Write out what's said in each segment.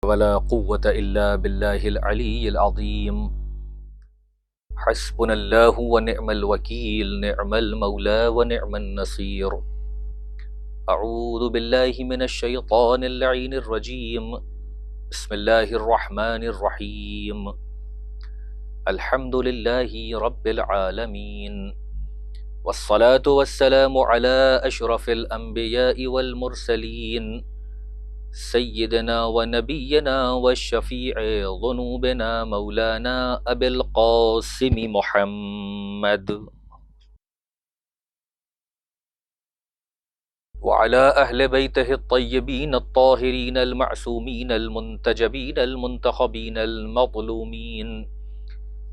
ولا قوة إلا بالله العلي العظيم. حسبنا الله ونعم الوكيل، نعم المولى ونعم النصير. أعوذ بالله من الشيطان اللعين الرجيم. بسم الله الرحمن الرحيم. الحمد لله رب العالمين، والصلاة والسلام على أشرف الأنبياء والمرسلين، سيدنا ونبينا والشفيع ذنوبنا مولانا أبي القاسم محمد وعلى أهل بيته الطيبين الطاهرين المعصومين المنتجبين المنتخبين المظلومين،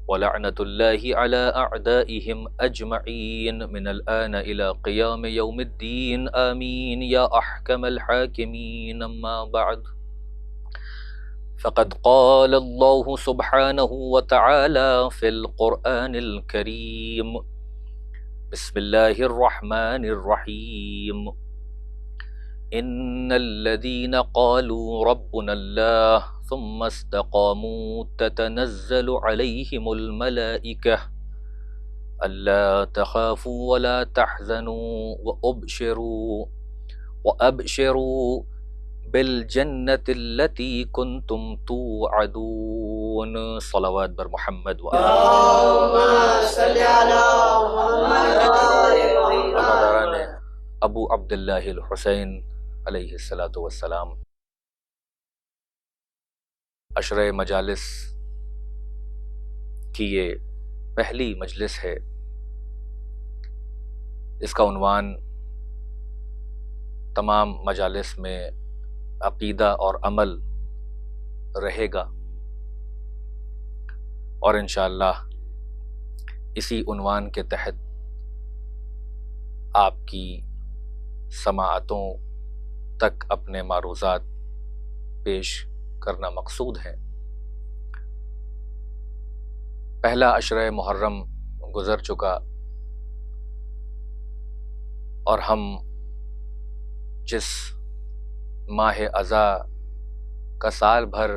ولعنة الله على أعدائهم أجمعين من الآن إلى قيام يوم الدين، آمين يا أحكم الحاكمين. أما بعد، فقد قال الله سبحانه وتعالى في القرآن الكريم: بسم الله الرحمن الرحيم. إن الذين قالوا ربنا الله ثم استقاموا تتنزل عليهم الملائكة ألا تخافوا ولا تحزنوا وأبشروا بالجنة التي كنتم توعدون. صلوات بر محمد اللهم صل على محمد. برادران ابو عبداللہ الحسین علیہ الصلاۃ والسلام، عشرہ مجالس کی یہ پہلی مجلس ہے. اس کا عنوان تمام مجالس میں عقیدہ اور عمل رہے گا، اور انشاءاللہ اسی عنوان کے تحت آپ کی سماعتوں تک اپنے معروضات پیش کرنا مقصود ہے. پہلا عشرہ محرم گزر چکا، اور ہم جس ماہ اذا کا سال بھر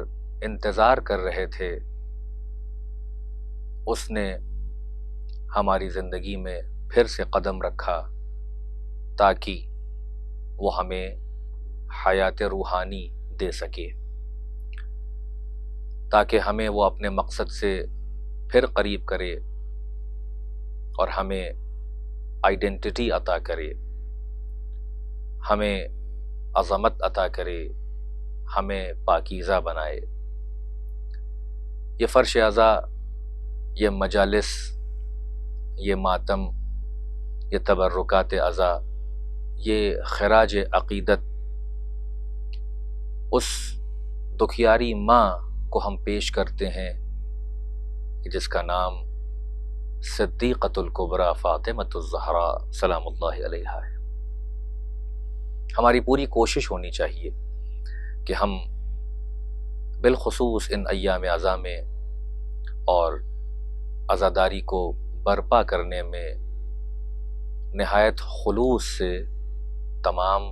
انتظار کر رہے تھے، اس نے ہماری زندگی میں پھر سے قدم رکھا تاکہ وہ ہمیں حیات روحانی دے سکے، تاکہ ہمیں وہ اپنے مقصد سے پھر قریب کرے اور ہمیں آئیڈینٹی عطا کرے، ہمیں عظمت عطا کرے، ہمیں پاکیزہ بنائے. یہ فرش عزا، یہ مجالس، یہ ماتم، یہ تبرکات عزا، یہ خراج عقیدت اس دکھیاری ماں کو ہم پیش کرتے ہیں کہ جس کا نام صدیقۃ الکبریٰ فاطمۃ الزہراء سلام اللہ علیہا ہے. ہماری پوری کوشش ہونی چاہیے کہ ہم بالخصوص ان ایام عزا میں اور عزاداری کو برپا کرنے میں نہایت خلوص سے تمام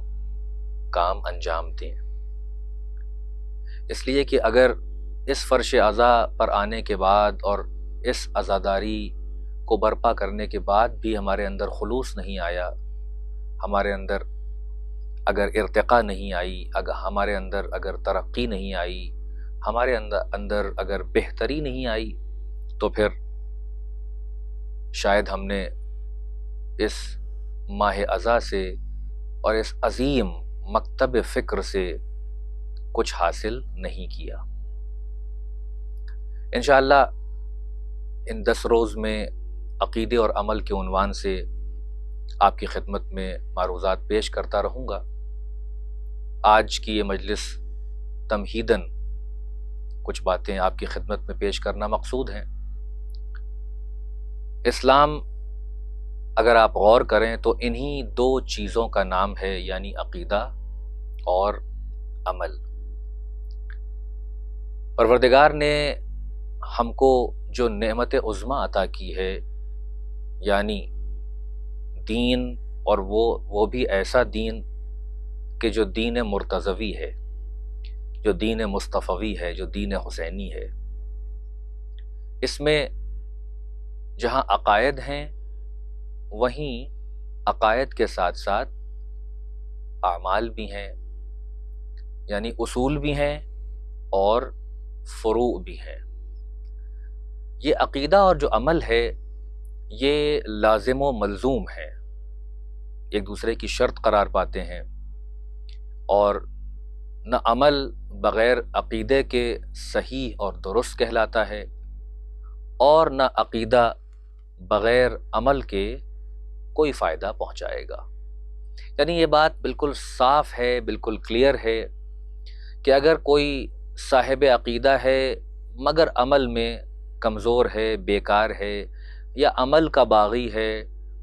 کام انجام دیں، اس لیے کہ اگر اس فرش عزا پر آنے کے بعد اور اس عزاداری کو برپا کرنے کے بعد بھی ہمارے اندر خلوص نہیں آیا، ہمارے اندر اگر ارتقاء نہیں آئی، اگر ہمارے اندر اگر ترقی نہیں آئی، ہمارے اندر اگر بہتری نہیں آئی، تو پھر شاید ہم نے اس ماہ عزا سے اور اس عظیم مکتب فکر سے کچھ حاصل نہیں کیا. انشاءاللہ ان 10 روز میں عقیدے اور عمل کے عنوان سے آپ کی خدمت میں معروضات پیش کرتا رہوں گا. آج کی یہ مجلس تمہیداً کچھ باتیں آپ کی خدمت میں پیش کرنا مقصود ہیں. اسلام اگر آپ غور کریں تو انہی 2 چیزوں کا نام ہے، یعنی عقیدہ اور عمل. پروردگار نے ہم کو جو نعمت عظمیٰ عطا کی ہے، یعنی دین، اور وہ بھی ایسا دین کہ جو دین مرتضوی ہے، جو دین مصطفی ہے، جو دین حسینی ہے، اس میں جہاں عقائد ہیں وہیں عقائد کے ساتھ ساتھ اعمال بھی ہیں، یعنی اصول بھی ہیں اور فروع بھی ہیں۔ یہ عقیدہ اور جو عمل ہے یہ لازم و ملزوم ہے، ایک دوسرے کی شرط قرار پاتے ہیں، اور نہ عمل بغیر عقیدے کے صحیح اور درست کہلاتا ہے، اور نہ عقیدہ بغیر عمل کے کوئی فائدہ پہنچائے گا۔ یعنی یہ بات بالکل صاف ہے، بالکل کلیئر ہے کہ اگر کوئی صاحب عقیدہ ہے مگر عمل میں کمزور ہے، بیکار ہے، یا عمل کا باغی ہے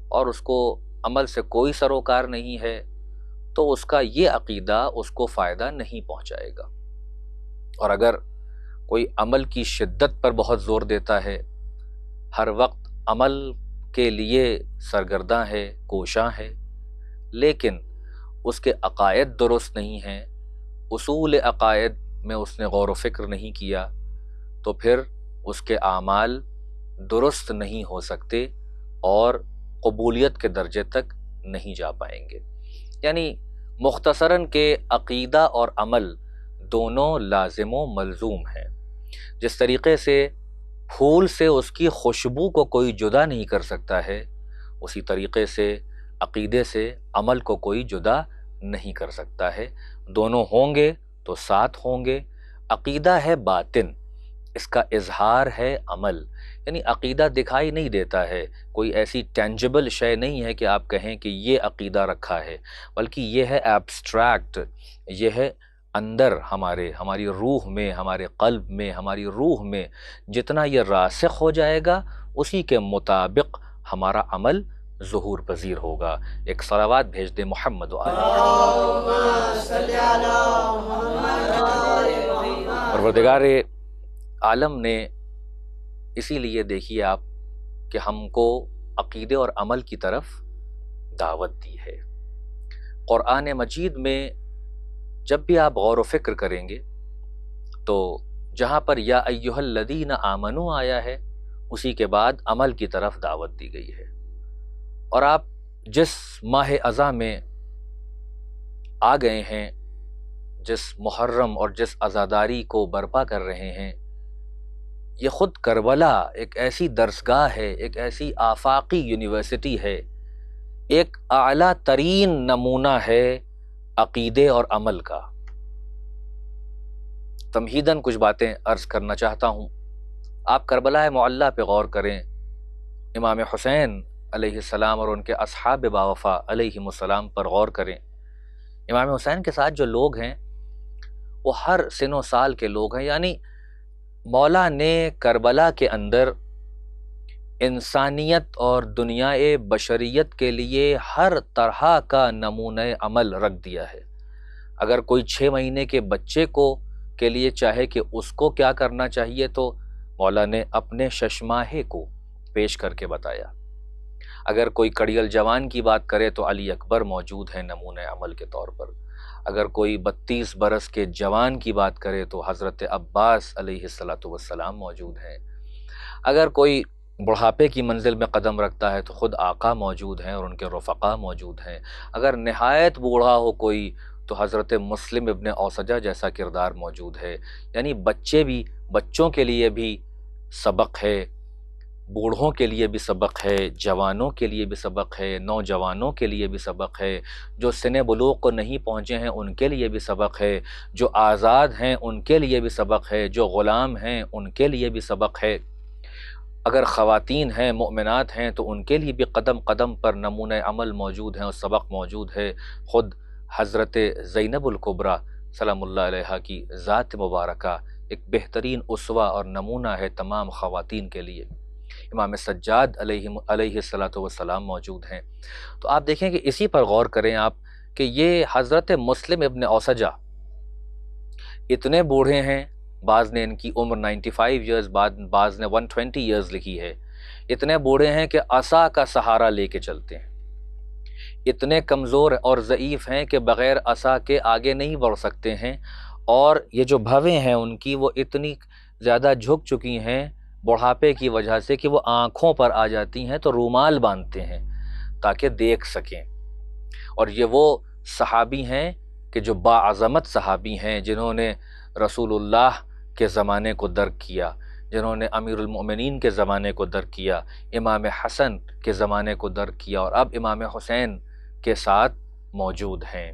اور اس کو عمل سے کوئی سروکار نہیں ہے، تو اس کا یہ عقیدہ اس کو فائدہ نہیں پہنچائے گا۔ اور اگر کوئی عمل کی شدت پر بہت زور دیتا ہے، ہر وقت عمل کے لیے سرگرداں ہے، کوشاں ہے، لیکن اس کے عقائد درست نہیں ہیں، اصول عقائد میں اس نے غور و فکر نہیں کیا، تو پھر اس کے اعمال درست نہیں ہو سکتے اور قبولیت کے درجے تک نہیں جا پائیں گے۔ یعنی مختصراً کہ عقیدہ اور عمل دونوں لازم و ملزوم ہیں۔ جس طریقے سے پھول سے اس کی خوشبو کو کوئی جدا نہیں کر سکتا ہے، اسی طریقے سے عقیدے سے عمل کو کوئی جدا نہیں کر سکتا ہے۔ دونوں ہوں گے تو ساتھ ہوں گے۔ عقیدہ ہے باطن، اس کا اظہار ہے عمل، یعنی عقیدہ دکھائی نہیں دیتا ہے، کوئی ایسی ٹینجبل شے نہیں ہے کہ آپ کہیں کہ یہ عقیدہ رکھا ہے، بلکہ یہ ہے ایبسٹریکٹ، یہ ہے اندر ہماری روح میں، ہمارے قلب میں، ہماری روح میں جتنا یہ راسخ ہو جائے گا اسی کے مطابق ہمارا عمل ظہور پذیر ہوگا۔ ایک صلوات بھیج دے محمد و آلہ محمد۔ پروردگار عالم نے اسی لیے دیکھیے آپ کہ ہم کو عقیدے اور عمل کی طرف دعوت دی ہے۔ قرآن مجید میں جب بھی آپ غور و فکر کریں گے تو جہاں پر یا ایھا الذین آمنو آیا ہے، اسی کے بعد عمل کی طرف دعوت دی گئی ہے۔ اور آپ جس ماہ اذا میں آ گئے ہیں، جس محرم اور جس عزاداری کو برپا کر رہے ہیں، یہ خود کربلا ایک ایسی درسگاہ ہے، ایک ایسی آفاقی یونیورسٹی ہے، ایک اعلیٰ ترین نمونہ ہے عقیدے اور عمل کا۔ تمہیداً کچھ باتیں عرض کرنا چاہتا ہوں۔ آپ کربلا معلیٰ پہ غور کریں، امام حسین علیہ السلام اور ان کے اصحاب باوفا علیہم السلام پر غور کریں۔ امام حسین کے ساتھ جو لوگ ہیں وہ ہر سن و سال کے لوگ ہیں، یعنی مولا نے کربلا کے اندر انسانیت اور دنیا بشریت کے لیے ہر طرح کا نمونہ عمل رکھ دیا ہے۔ اگر کوئی 6 مہینے کے بچے کے لیے چاہے کہ اس کو کیا کرنا چاہیے تو مولا نے اپنے ششماہے کو پیش کر کے بتایا۔ اگر کوئی کڑیل جوان کی بات کرے تو علی اکبر موجود ہیں نمونہ عمل کے طور پر۔ اگر کوئی 32 برس کے جوان کی بات کرے تو حضرت عباس علیہ السلام موجود ہیں۔ اگر کوئی بڑھاپے کی منزل میں قدم رکھتا ہے تو خود آقا موجود ہیں اور ان کے رفقا موجود ہیں۔ اگر نہایت بوڑھا ہو کوئی تو حضرت مسلم ابن اوسجہ جیسا کردار موجود ہے۔ یعنی بچوں کے لیے بھی سبق ہے، بوڑھوں کے لیے بھی سبق ہے، جوانوں کے لیے بھی سبق ہے، نوجوانوں کے لیے بھی سبق ہے، جو سن بلوغ کو نہیں پہنچے ہیں ان کے لیے بھی سبق ہے، جو آزاد ہیں ان کے لیے بھی سبق ہے، جو غلام ہیں ان کے لیے بھی سبق ہے۔ اگر خواتین ہیں، مؤمنات ہیں تو ان کے لیے بھی قدم قدم پر نمونہ عمل موجود ہیں اور سبق موجود ہے۔ خود حضرت زینب الکبریٰ سلام اللہ علیہا کی ذات مبارکہ ایک بہترین اسوہ اور نمونہ ہے تمام خواتین کے لیے۔ امام سجاد علیہ السلام موجود ہیں۔ تو آپ دیکھیں کہ اسی پر غور کریں آپ کہ یہ حضرت مسلم ابن اوسجہ اتنے بوڑھے ہیں، بعض نے ان کی عمر 95 ایئرز، بعض نے 120 ایئرز لکھی ہے، اتنے بوڑھے ہیں کہ عصا کا سہارا لے کے چلتے ہیں، اتنے کمزور اور ضعیف ہیں کہ بغیر عصا کے آگے نہیں بڑھ سکتے ہیں، اور یہ جو بھویں ہیں ان کی وہ اتنی زیادہ جھک چکی ہیں بڑھاپے کی وجہ سے کہ وہ آنکھوں پر آ جاتی ہیں، تو رومال باندھتے ہیں تاکہ دیکھ سکیں۔ اور یہ وہ صحابی ہیں کہ جو باعظمت صحابی ہیں، جنہوں نے رسول اللہ کے زمانے کو درک کیا، جنہوں نے امیر المؤمنین کے زمانے کو درک کیا، امام حسن کے زمانے کو درک کیا، اور اب امام حسین کے ساتھ موجود ہیں۔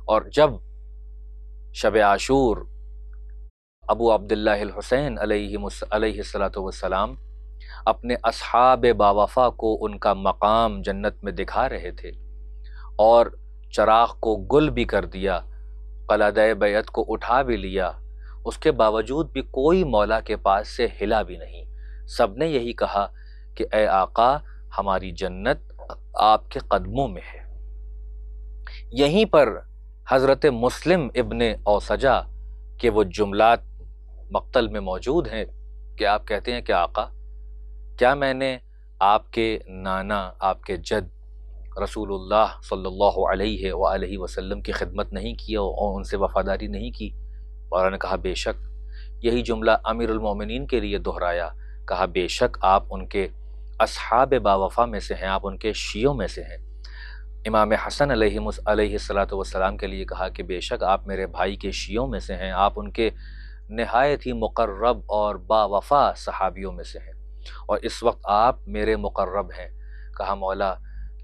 اور جب شب عاشور ابو عبداللہ الحسین علیہ السلام اپنے اصحاب باوفا کو ان کا مقام جنت میں دکھا رہے تھے اور چراغ کو گل بھی کر دیا، قلعہ بیعت کو اٹھا بھی لیا، اس کے باوجود بھی کوئی مولا کے پاس سے ہلا بھی نہیں۔ سب نے یہی کہا کہ اے آقا، ہماری جنت آپ کے قدموں میں ہے۔ یہیں پر حضرت مسلم ابن اوسجہ کے وہ جملات مقتل میں موجود ہیں کہ آپ کہتے ہیں کہ آقا، کیا میں نے آپ کے نانا، آپ کے جد رسول اللہ صلی اللہ علیہ وآلہ وسلم کی خدمت نہیں کی اور ان سے وفاداری نہیں کی؟ مولا نے کہا بے شک۔ یہی جملہ امیر المومنین کے لیے دہرایا، کہا بے شک آپ ان کے اصحاب باوفا میں سے ہیں، آپ ان کے شیعوں میں سے ہیں۔ امام حسن علیہ السلام کے لیے کہا کہ بے شک آپ میرے بھائی کے شیعوں میں سے ہیں، آپ ان کے نہایت ہی مقرب اور باوفا صحابیوں میں سے ہیں، اور اس وقت آپ میرے مقرب ہیں۔ کہا مولا،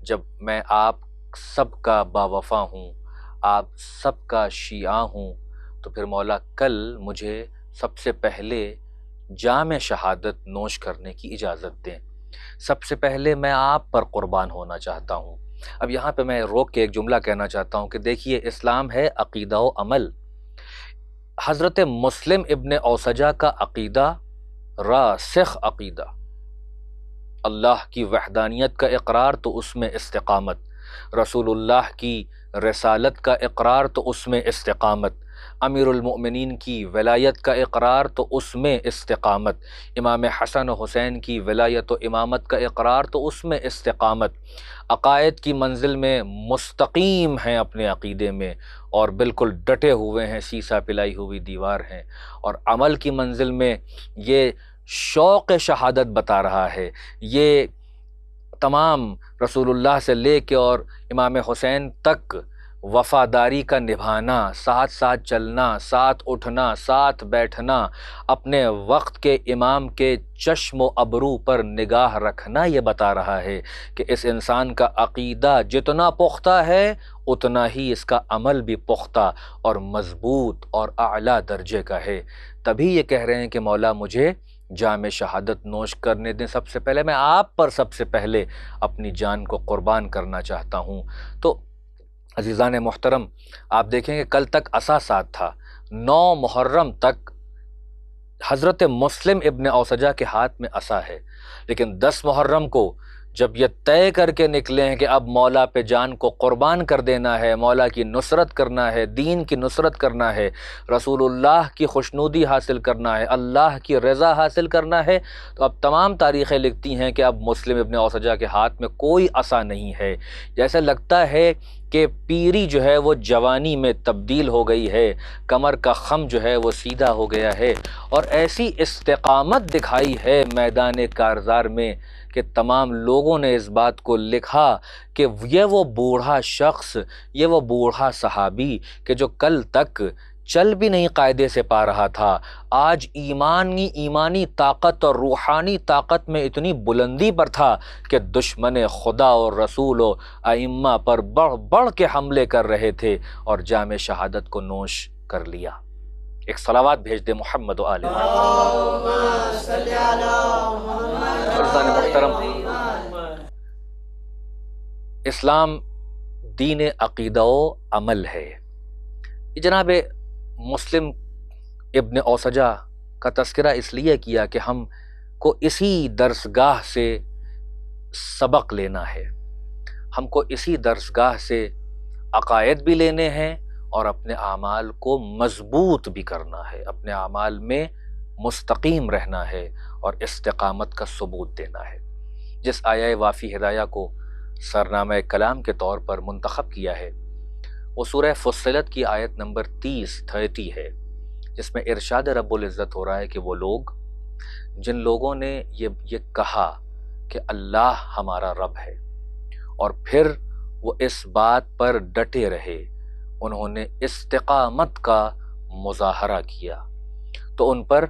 جب میں آپ سب کا باوفا ہوں، آپ سب کا شیعہ ہوں، تو پھر مولا کل مجھے سب سے پہلے جام شہادت نوش کرنے کی اجازت دیں، سب سے پہلے میں آپ پر قربان ہونا چاہتا ہوں۔ اب یہاں پہ میں روک کے ایک جملہ کہنا چاہتا ہوں کہ دیکھیے، اسلام ہے عقیدہ و عمل۔ حضرت مسلم ابن اوسجہ کا عقیدہ راسخ عقیدہ، اللہ کی وحدانیت کا اقرار تو اس میں استقامت، رسول اللہ کی رسالت کا اقرار تو اس میں استقامت، امیر المؤمنین کی ولایت کا اقرار تو اس میں استقامت، امام حسن و حسین کی ولایت و امامت کا اقرار تو اس میں استقامت، عقائد کی منزل میں مستقیم ہیں اپنے عقیدے میں اور بالکل ڈٹے ہوئے ہیں، سیسا پلائی ہوئی دیوار ہیں، اور عمل کی منزل میں یہ شوق شہادت بتا رہا ہے، یہ تمام رسول اللہ سے لے کے اور امام حسین تک وفاداری کا نبھانا، ساتھ ساتھ چلنا، ساتھ اٹھنا، ساتھ بیٹھنا، اپنے وقت کے امام کے چشم و ابرو پر نگاہ رکھنا، یہ بتا رہا ہے کہ اس انسان کا عقیدہ جتنا پختہ ہے اتنا ہی اس کا عمل بھی پختہ اور مضبوط اور اعلیٰ درجے کا ہے۔ تبھی یہ کہہ رہے ہیں کہ مولا مجھے جام شہادت نوش کرنے دیں، سب سے پہلے میں آپ پر سب سے پہلے اپنی جان کو قربان کرنا چاہتا ہوں۔ تو عزیزان محترم، آپ دیکھیں کہ کل تک عصا ساتھ تھا، 9 محرم تک حضرت مسلم ابن اوسجہ کے ہاتھ میں عصا ہے، لیکن 10 محرم کو جب یہ طے کر کے نکلے ہیں کہ اب مولا پہ جان کو قربان کر دینا ہے، مولا کی نصرت کرنا ہے، دین کی نصرت کرنا ہے، رسول اللہ کی خوشنودی حاصل کرنا ہے، اللہ کی رضا حاصل کرنا ہے، تو اب تمام تاریخیں لکھتی ہیں کہ اب مسلم ابن اوسجہ کے ہاتھ میں کوئی عصا نہیں ہے۔ جیسے لگتا ہے کہ پیری جو ہے وہ جوانی میں تبدیل ہو گئی ہے، کمر کا خم جو ہے وہ سیدھا ہو گیا ہے، اور ایسی استقامت دکھائی ہے میدان کارزار میں کہ تمام لوگوں نے اس بات کو لکھا کہ یہ وہ بوڑھا شخص، یہ وہ بوڑھا صحابی کہ جو کل تک چل بھی نہیں قاعدے سے پا رہا تھا، آج ایمانی طاقت اور روحانی طاقت میں اتنی بلندی پر تھا کہ دشمن خدا اور رسول و ائمہ پر بڑھ بڑھ کے حملے کر رہے تھے اور جام شہادت کو نوش کر لیا۔ ایک صلوات بھیج دے محمد و آل محمد۔ اللہم صلی علی محمد۔ عزیزان محترم، اسلام دین عقیدہ و عمل ہے۔ جناب مسلم ابن اوسجہ کا تذکرہ اس لیے کیا کہ ہم کو اسی درسگاہ سے سبق لینا ہے، ہم کو اسی درسگاہ سے عقائد بھی لینے ہیں اور اپنے اعمال کو مضبوط بھی کرنا ہے، اپنے اعمال میں مستقیم رہنا ہے اور استقامت کا ثبوت دینا ہے۔ جس آیہ وافی ہدایہ کو سرنامہ کلام کے طور پر منتخب کیا ہے، وہ سورہ فصلت کی آیت نمبر 30 ہے، جس میں ارشاد رب العزت ہو رہا ہے کہ وہ لوگ جن لوگوں نے یہ کہا کہ اللہ ہمارا رب ہے اور پھر وہ اس بات پر ڈٹے رہے، انہوں نے استقامت کا مظاہرہ کیا، تو ان پر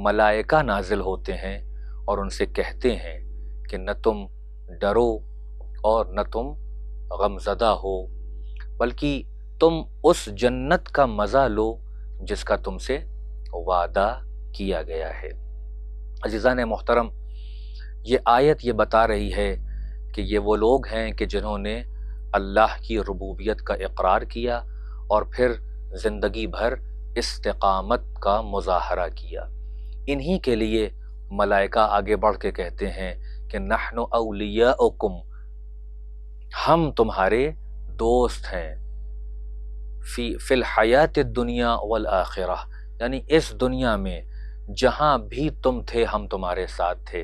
ملائکہ نازل ہوتے ہیں اور ان سے کہتے ہیں کہ نہ تم ڈرو اور نہ تم غمزدہ ہو، بلکہ تم اس جنت کا مزہ لو جس کا تم سے وعدہ کیا گیا ہے۔ عزیزان محترم، یہ آیت یہ بتا رہی ہے کہ یہ وہ لوگ ہیں کہ جنہوں نے اللہ کی ربوبیت کا اقرار کیا اور پھر زندگی بھر استقامت کا مظاہرہ کیا۔ انہی کے لیے ملائکہ آگے بڑھ کے کہتے ہیں کہ نحن اولیاؤکم، ہم تمہارے دوست ہیں، فی الحیات الدنیا والآخرہ، یعنی اس دنیا میں جہاں بھی تم تھے ہم تمہارے ساتھ تھے،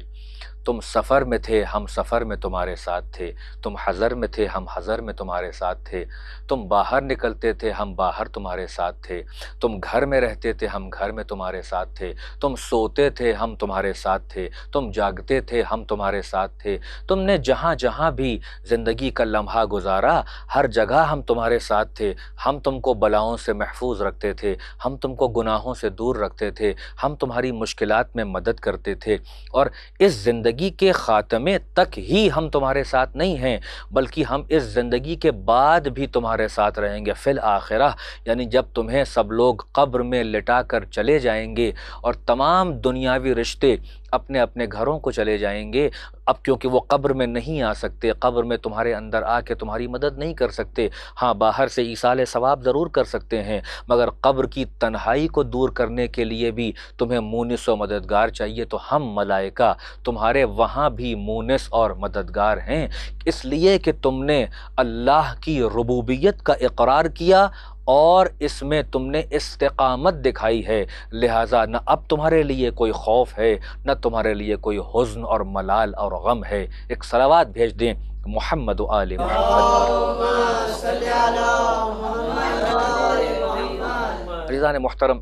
تم سفر میں تھے ہم سفر میں تمہارے ساتھ تھے، تم حضر میں تھے ہم حضر میں تمہارے ساتھ تھے، تم باہر نکلتے تھے ہم باہر تمہارے ساتھ تھے، تم گھر میں رہتے تھے ہم گھر میں تمہارے ساتھ تھے، تم سوتے تھے ہم تمہارے ساتھ تھے، تم جاگتے تھے ہم تمہارے ساتھ تھے، تم نے جہاں جہاں بھی زندگی کا لمحہ گزارا ہر جگہ ہم تمہارے ساتھ تھے، ہم تم کو بلاؤں سے محفوظ رکھتے تھے، ہم تم کو گناہوں سے دور رکھتے تھے، ہم تمہاری مشکلات میں مدد کرتے تھے، اور اس زندگی کے خاتمے تک ہی ہم تمہارے ساتھ نہیں ہیں بلکہ ہم اس زندگی کے بعد بھی تمہارے ساتھ رہیں گے فی الآخرہ، یعنی جب تمہیں سب لوگ قبر میں لٹا کر چلے جائیں گے اور تمام دنیاوی رشتے اپنے اپنے گھروں کو چلے جائیں گے، اب کیونکہ وہ قبر میں نہیں آ سکتے، قبر میں تمہارے اندر آ کے تمہاری مدد نہیں کر سکتے، ہاں باہر سے ایصال ثواب ضرور کر سکتے ہیں، مگر قبر کی تنہائی کو دور کرنے کے لیے بھی تمہیں مونس و مددگار چاہیے، تو ہم ملائکہ تمہارے وہاں بھی مونس اور مددگار ہیں، اس لیے کہ تم نے اللہ کی ربوبیت کا اقرار کیا اور اس میں تم نے استقامت دکھائی ہے، لہٰذا نہ اب تمہارے لیے کوئی خوف ہے نہ تمہارے لیے کوئی حزن اور ملال اور غم ہے۔ ایک صلوات بھیج دیں محمد و آل محمد۔ عزیزان محترم،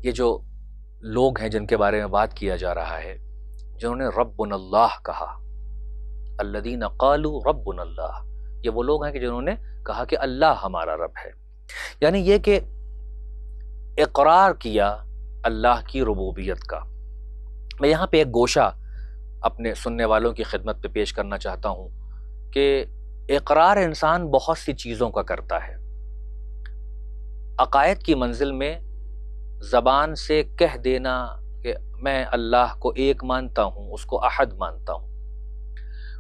یہ جو لوگ ہیں جن کے بارے میں بات کیا جا رہا ہے، جنہوں نے ربنا اللہ کہا، الذین قالوا ربنا اللہ، یہ وہ لوگ ہیں کہ جنہوں نے کہا کہ اللہ ہمارا رب ہے، یعنی یہ کہ اقرار کیا اللہ کی ربوبیت کا۔ میں یہاں پہ ایک گوشہ اپنے سننے والوں کی خدمت پہ پیش کرنا چاہتا ہوں کہ اقرار انسان بہت سی چیزوں کا کرتا ہے۔ عقائد کی منزل میں زبان سے کہہ دینا کہ میں اللہ کو ایک مانتا ہوں، اس کو احد مانتا ہوں،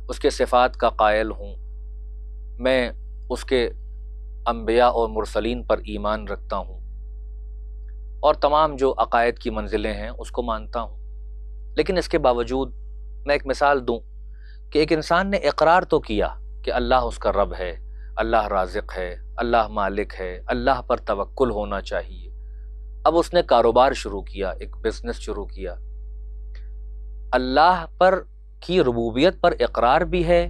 اس کے صفات کا قائل ہوں، میں اس کے انبیاء اور مرسلین پر ایمان رکھتا ہوں، اور تمام جو عقائد کی منزلیں ہیں اس کو مانتا ہوں، لیکن اس کے باوجود میں ایک مثال دوں کہ ایک انسان نے اقرار تو کیا کہ اللہ اس کا رب ہے، اللہ رازق ہے، اللہ مالک ہے، اللہ پر توکل ہونا چاہیے۔ اب اس نے کاروبار شروع کیا، ایک بزنس شروع کیا، اللہ پر کی ربوبیت پر اقرار بھی ہے،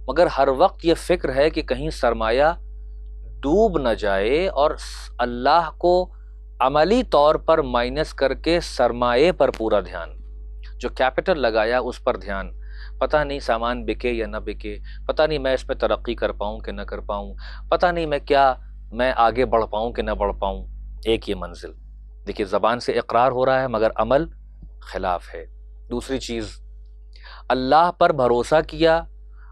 مگر ہر وقت یہ فکر ہے کہ کہیں سرمایہ ڈوب نہ جائے اور اللہ کو عملی طور پر مائنس کر کے سرمایے پر پورا دھیان، جو کیپٹل لگایا اس پر دھیان، پتہ نہیں سامان بکے یا نہ بکے، پتہ نہیں میں اس میں ترقی کر پاؤں کہ نہ کر پاؤں، پتہ نہیں میں آگے بڑھ پاؤں کہ نہ بڑھ پاؤں۔ ایک یہ منزل، دیکھیے زبان سے اقرار ہو رہا ہے مگر عمل خلاف ہے۔ دوسری چیز، اللہ پر بھروسہ کیا،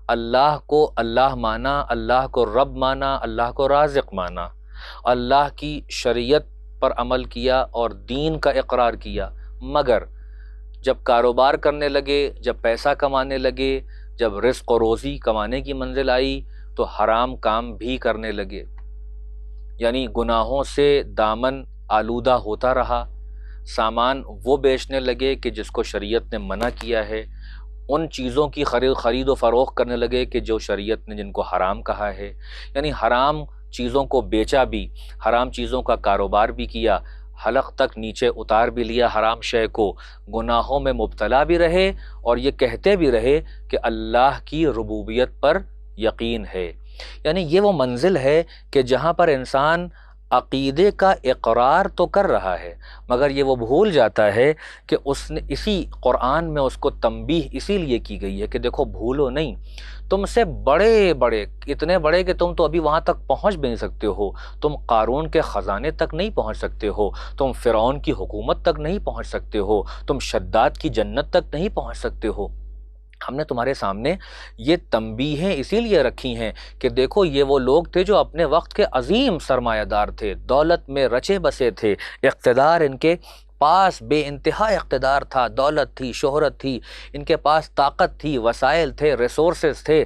اللہ کو اللہ مانا، اللہ کو رب مانا، اللہ کو رازق مانا، اللہ کی شریعت پر عمل کیا اور دین کا اقرار کیا، مگر جب کاروبار کرنے لگے، جب پیسہ کمانے لگے، جب رزق و روزی کمانے کی منزل آئی تو حرام کام بھی کرنے لگے، یعنی گناہوں سے دامن آلودہ ہوتا رہا، سامان وہ بیچنے لگے کہ جس کو شریعت نے منع کیا ہے، ان چیزوں کی خرید و فروخت کرنے لگے کہ جو شریعت نے جن کو حرام کہا ہے، یعنی حرام چیزوں کو بیچا بھی، حرام چیزوں کا کاروبار بھی کیا، حلق تک نیچے اتار بھی لیا حرام شے کو، گناہوں میں مبتلا بھی رہے اور یہ کہتے بھی رہے کہ اللہ کی ربوبیت پر یقین ہے، یعنی یہ وہ منزل ہے کہ جہاں پر انسان عقیدے کا اقرار تو کر رہا ہے، مگر یہ وہ بھول جاتا ہے کہ اس نے اسی قرآن میں اس کو تنبیہ اسی لیے کی گئی ہے کہ دیکھو بھولو نہیں، تم سے بڑے بڑے، اتنے بڑے کہ تم تو ابھی وہاں تک پہنچ بھی نہیں سکتے ہو، تم قارون کے خزانے تک نہیں پہنچ سکتے ہو، تم فرعون کی حکومت تک نہیں پہنچ سکتے ہو، تم شداد کی جنت تک نہیں پہنچ سکتے ہو۔ ہم نے تمہارے سامنے یہ تنبیہیں اسی لیے رکھی ہیں کہ دیکھو یہ وہ لوگ تھے جو اپنے وقت کے عظیم سرمایہ دار تھے، دولت میں رچے بسے تھے، اقتدار ان کے پاس بے انتہا اقتدار تھا، دولت تھی، شہرت تھی، ان کے پاس طاقت تھی، وسائل تھے، ریسورسز تھے،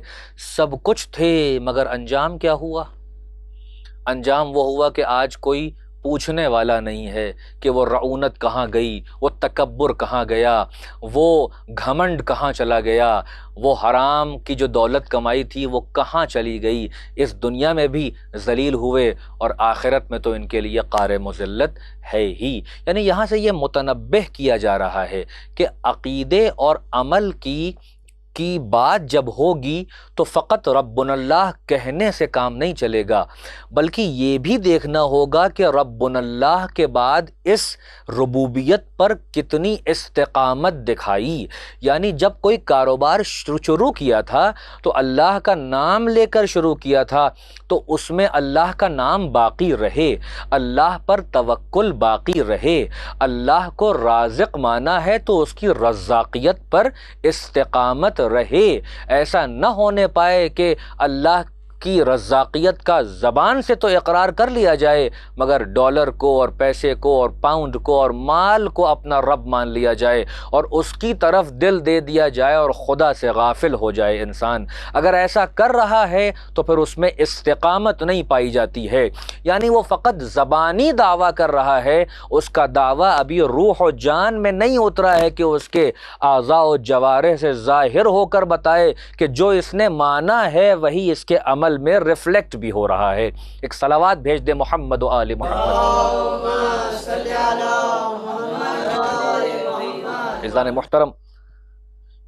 سب کچھ تھے، مگر انجام کیا ہوا؟ انجام وہ ہوا کہ آج کوئی پوچھنے والا نہیں ہے کہ وہ رعونت کہاں گئی، وہ تکبر کہاں گیا، وہ گھمنڈ کہاں چلا گیا، وہ حرام کی جو دولت کمائی تھی وہ کہاں چلی گئی۔ اس دنیا میں بھی ذلیل ہوئے اور آخرت میں تو ان کے لیے قار مذلت ہے ہی۔ یعنی یہاں سے یہ متنبہ کیا جا رہا ہے کہ عقیدے اور عمل کی بات جب ہوگی تو فقط ربنا اللہ کہنے سے کام نہیں چلے گا، بلکہ یہ بھی دیکھنا ہوگا کہ ربنا اللہ کے بعد اس ربوبیت پر کتنی استقامت دکھائی۔ یعنی جب کوئی کاروبار شروع کیا تھا تو اللہ کا نام لے کر شروع کیا تھا، تو اس میں اللہ کا نام باقی رہے، اللہ پر توکل باقی رہے، اللہ کو رازق مانا ہے تو اس کی رزاقیت پر استقامت رہے۔ ایسا نہ ہونے پائے کہ اللہ کی رزاقیت کا زبان سے تو اقرار کر لیا جائے مگر ڈالر کو اور پیسے کو اور پاؤنڈ کو اور مال کو اپنا رب مان لیا جائے اور اس کی طرف دل دے دیا جائے اور خدا سے غافل ہو جائے انسان۔ اگر ایسا کر رہا ہے تو پھر اس میں استقامت نہیں پائی جاتی ہے، یعنی وہ فقط زبانی دعویٰ کر رہا ہے، اس کا دعویٰ ابھی روح و جان میں نہیں اترا ہے کہ اس کے اعضاء و جوارح سے ظاہر ہو کر بتائے کہ جو اس نے مانا ہے وہی اس کے عمل میں ریفلیکٹ بھی ہو رہا ہے۔ ایک صلوات بھیج دے محمد و آل محمد۔ عزیزان محترم،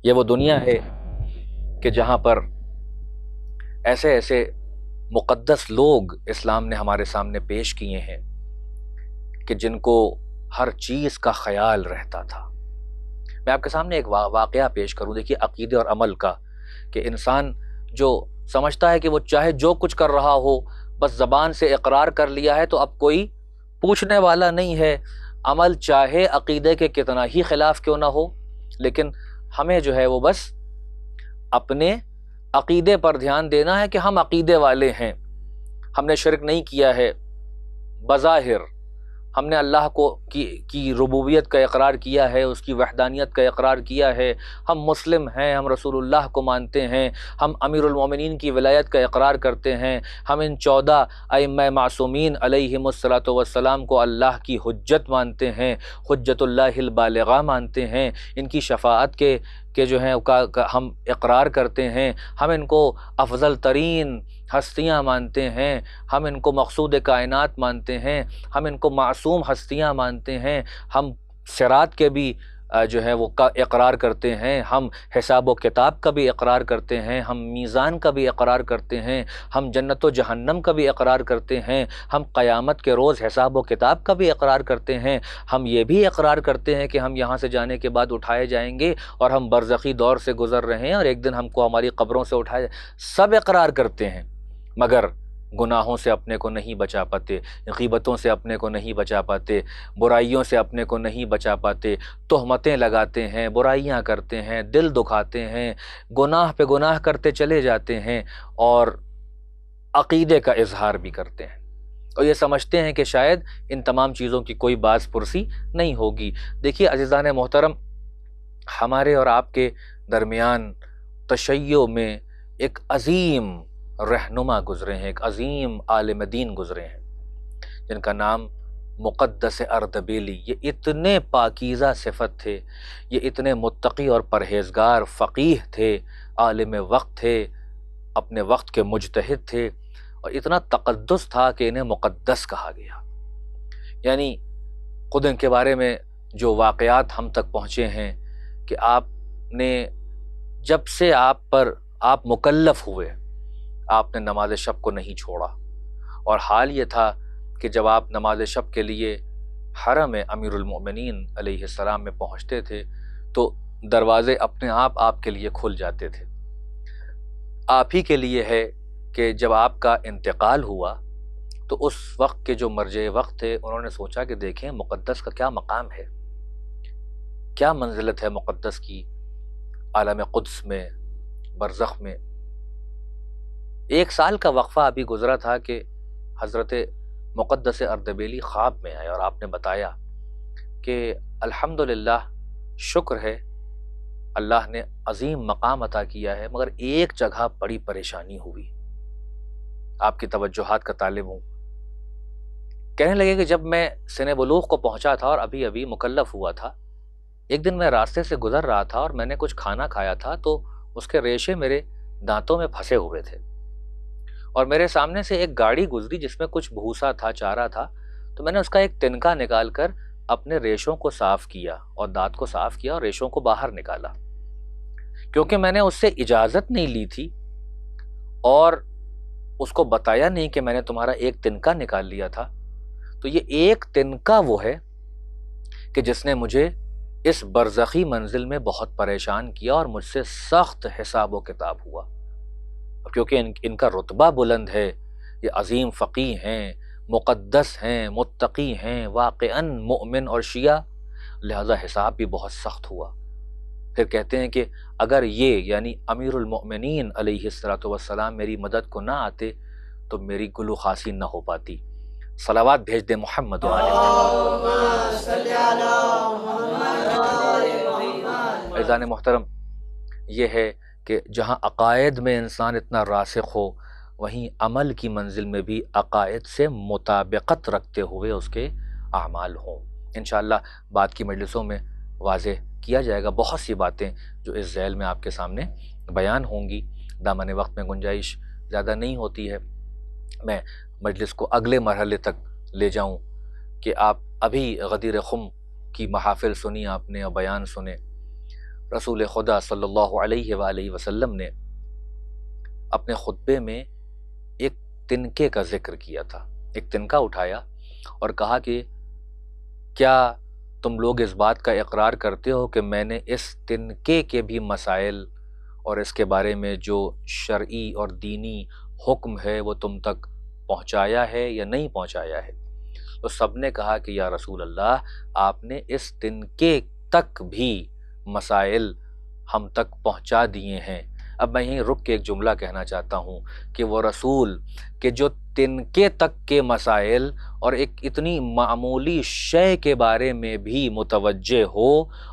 یہ وہ دنیا ہے کہ جہاں پر ایسے ایسے مقدس لوگ اسلام نے ہمارے سامنے پیش کیے ہیں کہ جن کو ہر چیز کا خیال رہتا تھا۔ میں آپ کے سامنے ایک واقعہ پیش کروں، دیکھیے عقیدے اور عمل کا، کہ انسان جو سمجھتا ہے کہ وہ چاہے جو کچھ کر رہا ہو بس زبان سے اقرار کر لیا ہے تو اب کوئی پوچھنے والا نہیں ہے، عمل چاہے عقیدے کے کتنا ہی خلاف کیوں نہ ہو، لیکن ہمیں جو ہے وہ بس اپنے عقیدے پر دھیان دینا ہے کہ ہم عقیدے والے ہیں، ہم نے شرک نہیں کیا ہے، بظاہر ہم نے اللہ کی ربوبیت کا اقرار کیا ہے، اس کی وحدانیت کا اقرار کیا ہے، ہم مسلم ہیں، ہم رسول اللہ کو مانتے ہیں، ہم امیر المومنین کی ولایت کا اقرار کرتے ہیں، ہم ان 14 ائمہ معصومین علیہم الصلاۃ والسلام کو اللہ کی حجت مانتے ہیں، حجت اللہ البالغہ مانتے ہیں، ان کی شفاعت کے جو ہیں ہم اقرار کرتے ہیں، ہم ان کو افضل ترین ہستیاں مانتے ہیں، ہم ان کو مقصود کائنات مانتے ہیں، ہم ان کو معصوم ہستیاں مانتے ہیں، ہم صراط کے بھی جو ہے وہ اقرار کرتے ہیں، ہم حساب و کتاب کا بھی اقرار کرتے ہیں، ہم میزان کا بھی اقرار کرتے ہیں، ہم جنت و جہنم کا بھی اقرار کرتے ہیں، ہم قیامت کے روز حساب و کتاب کا بھی اقرار کرتے ہیں، ہم یہ بھی اقرار کرتے ہیں کہ ہم یہاں سے جانے کے بعد اٹھائے جائیں گے اور ہم برزخی دور سے گزر رہے ہیں اور ایک دن ہم کو ہماری قبروں سے اٹھایا جائے، سب اقرار کرتے ہیں، مگر گناہوں سے اپنے کو نہیں بچا پاتے، غیبتوں سے اپنے کو نہیں بچا پاتے، برائیوں سے اپنے کو نہیں بچا پاتے، تہمتیں لگاتے ہیں، برائیاں کرتے ہیں، دل دکھاتے ہیں، گناہ پہ گناہ کرتے چلے جاتے ہیں اور عقیدے کا اظہار بھی کرتے ہیں اور یہ سمجھتے ہیں کہ شاید ان تمام چیزوں کی کوئی باز پرسی نہیں ہوگی۔ دیکھیے عزیزان محترم، ہمارے اور آپ کے درمیان تشیع میں ایک عظیم رہنما گزرے ہیں، ایک عظیم عالم دین گزرے ہیں جن کا نام مقدس اردبیلی۔ یہ اتنے پاکیزہ صفت تھے، یہ اتنے متقی اور پرہیزگار فقیہ تھے، عالم وقت تھے، اپنے وقت کے مجتہد تھے اور اتنا تقدس تھا کہ انہیں مقدس کہا گیا۔ یعنی خود ان کے بارے میں جو واقعات ہم تک پہنچے ہیں کہ آپ نے جب سے آپ مکلف ہوئے، آپ نے نماز شب کو نہیں چھوڑا، اور حال یہ تھا کہ جب آپ نماز شب کے لیے حرم امیر المؤمنین علیہ السلام میں پہنچتے تھے تو دروازے اپنے آپ کے لیے کھل جاتے تھے۔ آپ ہی کے لیے ہے کہ جب آپ کا انتقال ہوا تو اس وقت کے جو مرجع وقت تھے انہوں نے سوچا کہ دیکھیں مقدس کا کیا مقام ہے، کیا منزلت ہے مقدس کی عالم قدس میں، برزخ میں۔ 1 سال کا وقفہ ابھی گزرا تھا کہ حضرت مقدس اردبیلی خواب میں آئے اور آپ نے بتایا کہ الحمدللہ، شکر ہے اللہ نے عظیم مقام عطا کیا ہے، مگر ایک جگہ بڑی پریشانی ہوئی، آپ کی توجہات کا طالب ہوں۔ کہنے لگے کہ جب میں سن بلوغ کو پہنچا تھا اور ابھی مکلف ہوا تھا، ایک دن میں راستے سے گزر رہا تھا اور میں نے کچھ کھانا کھایا تھا تو اس کے ریشے میرے دانتوں میں پھنسے ہوئے تھے، اور میرے سامنے سے ایک گاڑی گزری جس میں کچھ بھوسا تھا، چارہ تھا، تو میں نے اس کا ایک تنکا نکال کر اپنے ریشوں کو صاف کیا اور دانت کو صاف کیا اور ریشوں کو باہر نکالا، کیونکہ میں نے اس سے اجازت نہیں لی تھی اور اس کو بتایا نہیں کہ میں نے تمہارا ایک تنکا نکال لیا تھا۔ تو یہ ایک تنکا وہ ہے کہ جس نے مجھے اس برزخی منزل میں بہت پریشان کیا اور مجھ سے سخت حساب و کتاب ہوا، کیونکہ ان کا رتبہ بلند ہے، یہ عظیم فقیہ ہیں، مقدس ہیں، متقی ہیں، واقعاً مؤمن اور شیعہ، لہذا حساب بھی بہت سخت ہوا۔ پھر کہتے ہیں کہ اگر یہ یعنی امیر المؤمنین علیہ الصلوۃ والسلام میری مدد کو نہ آتے تو میری گلو خاصی نہ ہو پاتی۔ صلوات بھیج دے محمد و آل محمد۔ عزیزان محترم، یہ ہے کہ جہاں عقائد میں انسان اتنا راسخ ہو، وہیں عمل کی منزل میں بھی عقائد سے مطابقت رکھتے ہوئے اس کے اعمال ہوں۔ انشاءاللہ بعد کی مجلسوں میں واضح کیا جائے گا بہت سی باتیں جو اس ذیل میں آپ کے سامنے بیان ہوں گی۔ دامن وقت میں گنجائش زیادہ نہیں ہوتی ہے، میں مجلس کو اگلے مرحلے تک لے جاؤں کہ آپ ابھی غدیر خم کی محافل سنی آپ نے اور بیان سنے۔ رسول خدا صلی اللہ علیہ وآلہ وسلم نے اپنے خطبے میں ایک تنکے کا ذکر کیا تھا، ایک تنکا اٹھایا اور کہا کہ کیا تم لوگ اس بات کا اقرار کرتے ہو کہ میں نے اس تنکے کے بھی مسائل اور اس کے بارے میں جو شرعی اور دینی حکم ہے وہ تم تک پہنچایا ہے یا نہیں پہنچایا ہے؟ تو سب نے کہا کہ یا رسول اللہ، آپ نے اس تنکے تک بھی مسائل ہم تک پہنچا دیے ہیں۔ اب میں یہیں رک کے ایک جملہ کہنا چاہتا ہوں کہ وہ رسول کہ جو تنکے تک کے مسائل اور ایک اتنی معمولی شے کے بارے میں بھی متوجہ ہو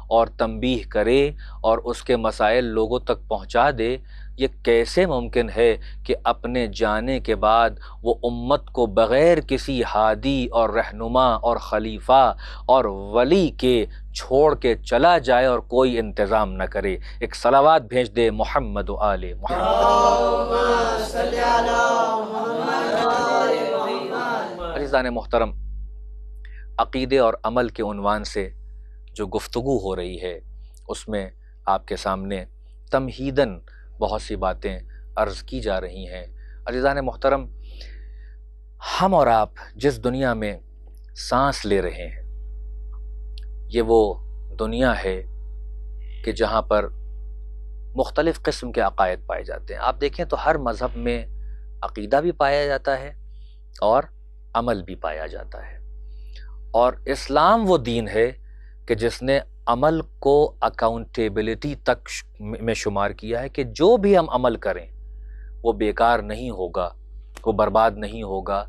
اور تنبیہ کرے اور اس کے مسائل لوگوں تک پہنچا دے، یہ کیسے ممکن ہے کہ اپنے جانے کے بعد وہ امت کو بغیر کسی ہادی اور رہنما اور خلیفہ اور ولی کے چھوڑ کے چلا جائے اور کوئی انتظام نہ کرے؟ ایک صلوات بھیج دے محمد و آل محمد۔ عزیزان محترم، عقیدے اور عمل کے عنوان سے جو گفتگو ہو رہی ہے اس میں آپ کے سامنے تمہیداً بہت سی باتیں عرض کی جا رہی ہیں۔ عزیزان محترم، ہم اور آپ جس دنیا میں سانس لے رہے ہیں یہ وہ دنیا ہے کہ جہاں پر مختلف قسم کے عقائد پائے جاتے ہیں۔ آپ دیکھیں تو ہر مذہب میں عقیدہ بھی پایا جاتا ہے اور عمل بھی پایا جاتا ہے، اور اسلام وہ دین ہے کہ جس نے عمل کو اکاؤنٹیبلٹی تک میں شمار کیا ہے کہ جو بھی ہم عمل کریں وہ بیکار نہیں ہوگا، وہ برباد نہیں ہوگا،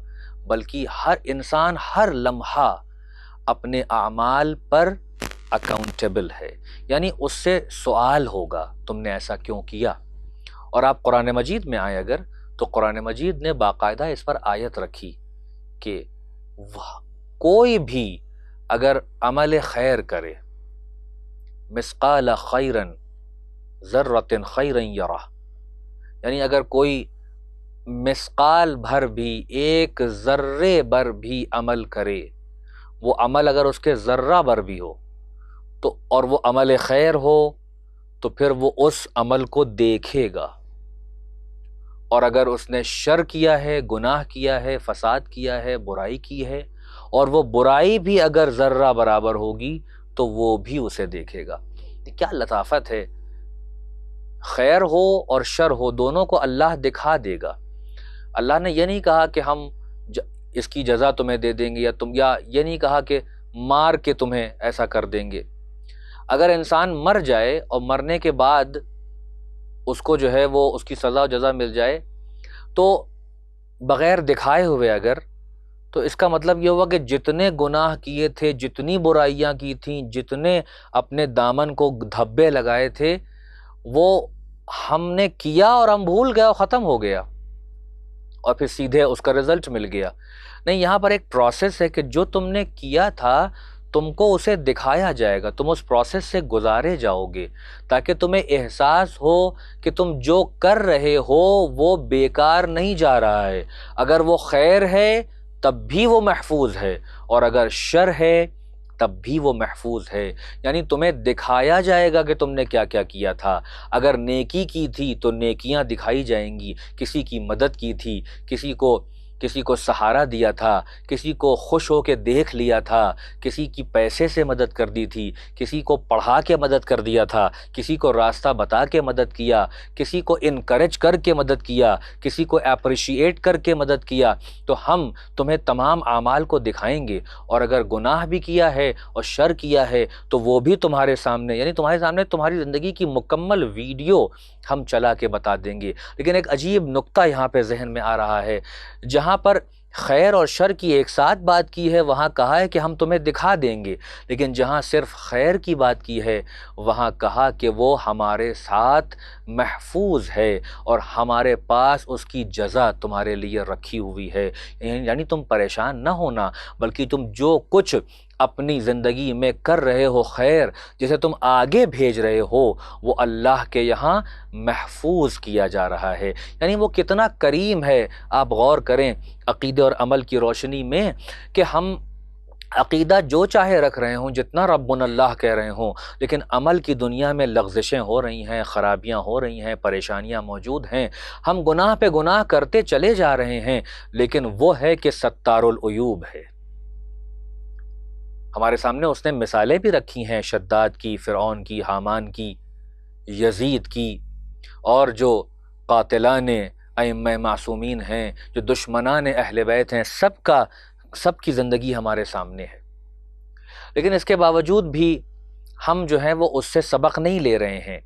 بلکہ ہر انسان ہر لمحہ اپنے اعمال پر اکاؤنٹیبل ہے، یعنی اس سے سوال ہوگا تم نے ایسا کیوں کیا۔ اور آپ قرآن مجید میں آئے اگر تو قرآن مجید نے باقاعدہ اس پر آیت رکھی کہ کوئی بھی اگر عمل خیر کرے، مثقال خیرن ذرۃ خیرن یرہ، یعنی اگر کوئی مثقال بھر بھی، ایک ذرے بھر بھی عمل کرے، وہ عمل اگر اس کے ذرہ بھر بھی ہو تو اور وہ عمل خیر ہو تو پھر وہ اس عمل کو دیکھے گا، اور اگر اس نے شر کیا ہے، گناہ کیا ہے، فساد کیا ہے، برائی کی ہے، اور وہ برائی بھی اگر ذرہ برابر ہوگی تو وہ بھی اسے دیکھے گا۔ کیا لطافت ہے، خیر ہو اور شر ہو دونوں کو اللہ دکھا دے گا۔ اللہ نے یہ نہیں کہا کہ ہم اس کی جزا تمہیں دے دیں گے، یا یہ نہیں کہا کہ مار کے تمہیں ایسا کر دیں گے۔ اگر انسان مر جائے اور مرنے کے بعد اس کو جو ہے وہ اس کی سزا و جزا مل جائے تو بغیر دکھائے ہوئے اگر، تو اس کا مطلب یہ ہوا کہ جتنے گناہ کیے تھے، جتنی برائیاں کی تھیں، جتنے اپنے دامن کو دھبے لگائے تھے، وہ ہم نے کیا اور ہم بھول گئے اور ختم ہو گیا، اور پھر سیدھے اس کا رزلٹ مل گیا۔ نہیں، یہاں پر ایک پروسیس ہے کہ جو تم نے کیا تھا تم کو اسے دکھایا جائے گا، تم اس پروسیس سے گزارے جاؤ گے تاکہ تمہیں احساس ہو کہ تم جو کر رہے ہو وہ بیکار نہیں جا رہا ہے۔ اگر وہ خیر ہے تب بھی وہ محفوظ ہے، اور اگر شر ہے تب بھی وہ محفوظ ہے۔ یعنی تمہیں دکھایا جائے گا کہ تم نے کیا کیا کیا تھا۔ اگر نیکی کی تھی تو نیکیاں دکھائی جائیں گی، کسی کی مدد کی تھی، کسی کو سہارا دیا تھا، کسی کو خوش ہو کے دیکھ لیا تھا، کسی کی پیسے سے مدد کر دی تھی، کسی کو پڑھا کے مدد کر دیا تھا، کسی کو راستہ بتا کے مدد کیا، کسی کو انکریج کر کے مدد کیا، کسی کو اپریشیٹ کر کے مدد کیا، تو ہم تمہیں تمام اعمال کو دکھائیں گے۔ اور اگر گناہ بھی کیا ہے اور شر کیا ہے تو وہ بھی تمہارے سامنے، یعنی تمہارے سامنے تمہاری زندگی کی مکمل ویڈیو ہم چلا کے بتا دیں گے۔ لیکن ایک عجیب نقطہ یہاں پہ ذہن میں آ رہا ہے، جہاں پر خیر اور شر کی ایک ساتھ بات کی ہے وہاں کہا ہے کہ ہم تمہیں دکھا دیں گے، لیکن جہاں صرف خیر کی بات کی ہے وہاں کہا کہ وہ ہمارے ساتھ محفوظ ہے اور ہمارے پاس اس کی جزا تمہارے لیے رکھی ہوئی ہے۔ یعنی تم پریشان نہ ہونا، بلکہ تم جو کچھ اپنی زندگی میں کر رہے ہو خیر، جسے تم آگے بھیج رہے ہو، وہ اللہ کے یہاں محفوظ کیا جا رہا ہے۔ یعنی وہ کتنا کریم ہے، آپ غور کریں عقیدے اور عمل کی روشنی میں، کہ ہم عقیدہ جو چاہے رکھ رہے ہوں، جتنا ربنا اللہ کہہ رہے ہوں، لیکن عمل کی دنیا میں لغزشیں ہو رہی ہیں، خرابیاں ہو رہی ہیں، پریشانیاں موجود ہیں، ہم گناہ پہ گناہ کرتے چلے جا رہے ہیں، لیکن وہ ہے کہ ستار العیوب ہے۔ ہمارے سامنے اس نے مثالیں بھی رکھی ہیں، شداد کی، فرعون کی، حامان کی، یزید کی، اور جو قاتلان ائمہ معصومین ہیں، جو دشمنان اہل بیت ہیں، سب کی زندگی ہمارے سامنے ہے۔ لیکن اس کے باوجود بھی ہم جو ہیں وہ اس سے سبق نہیں لے رہے ہیں،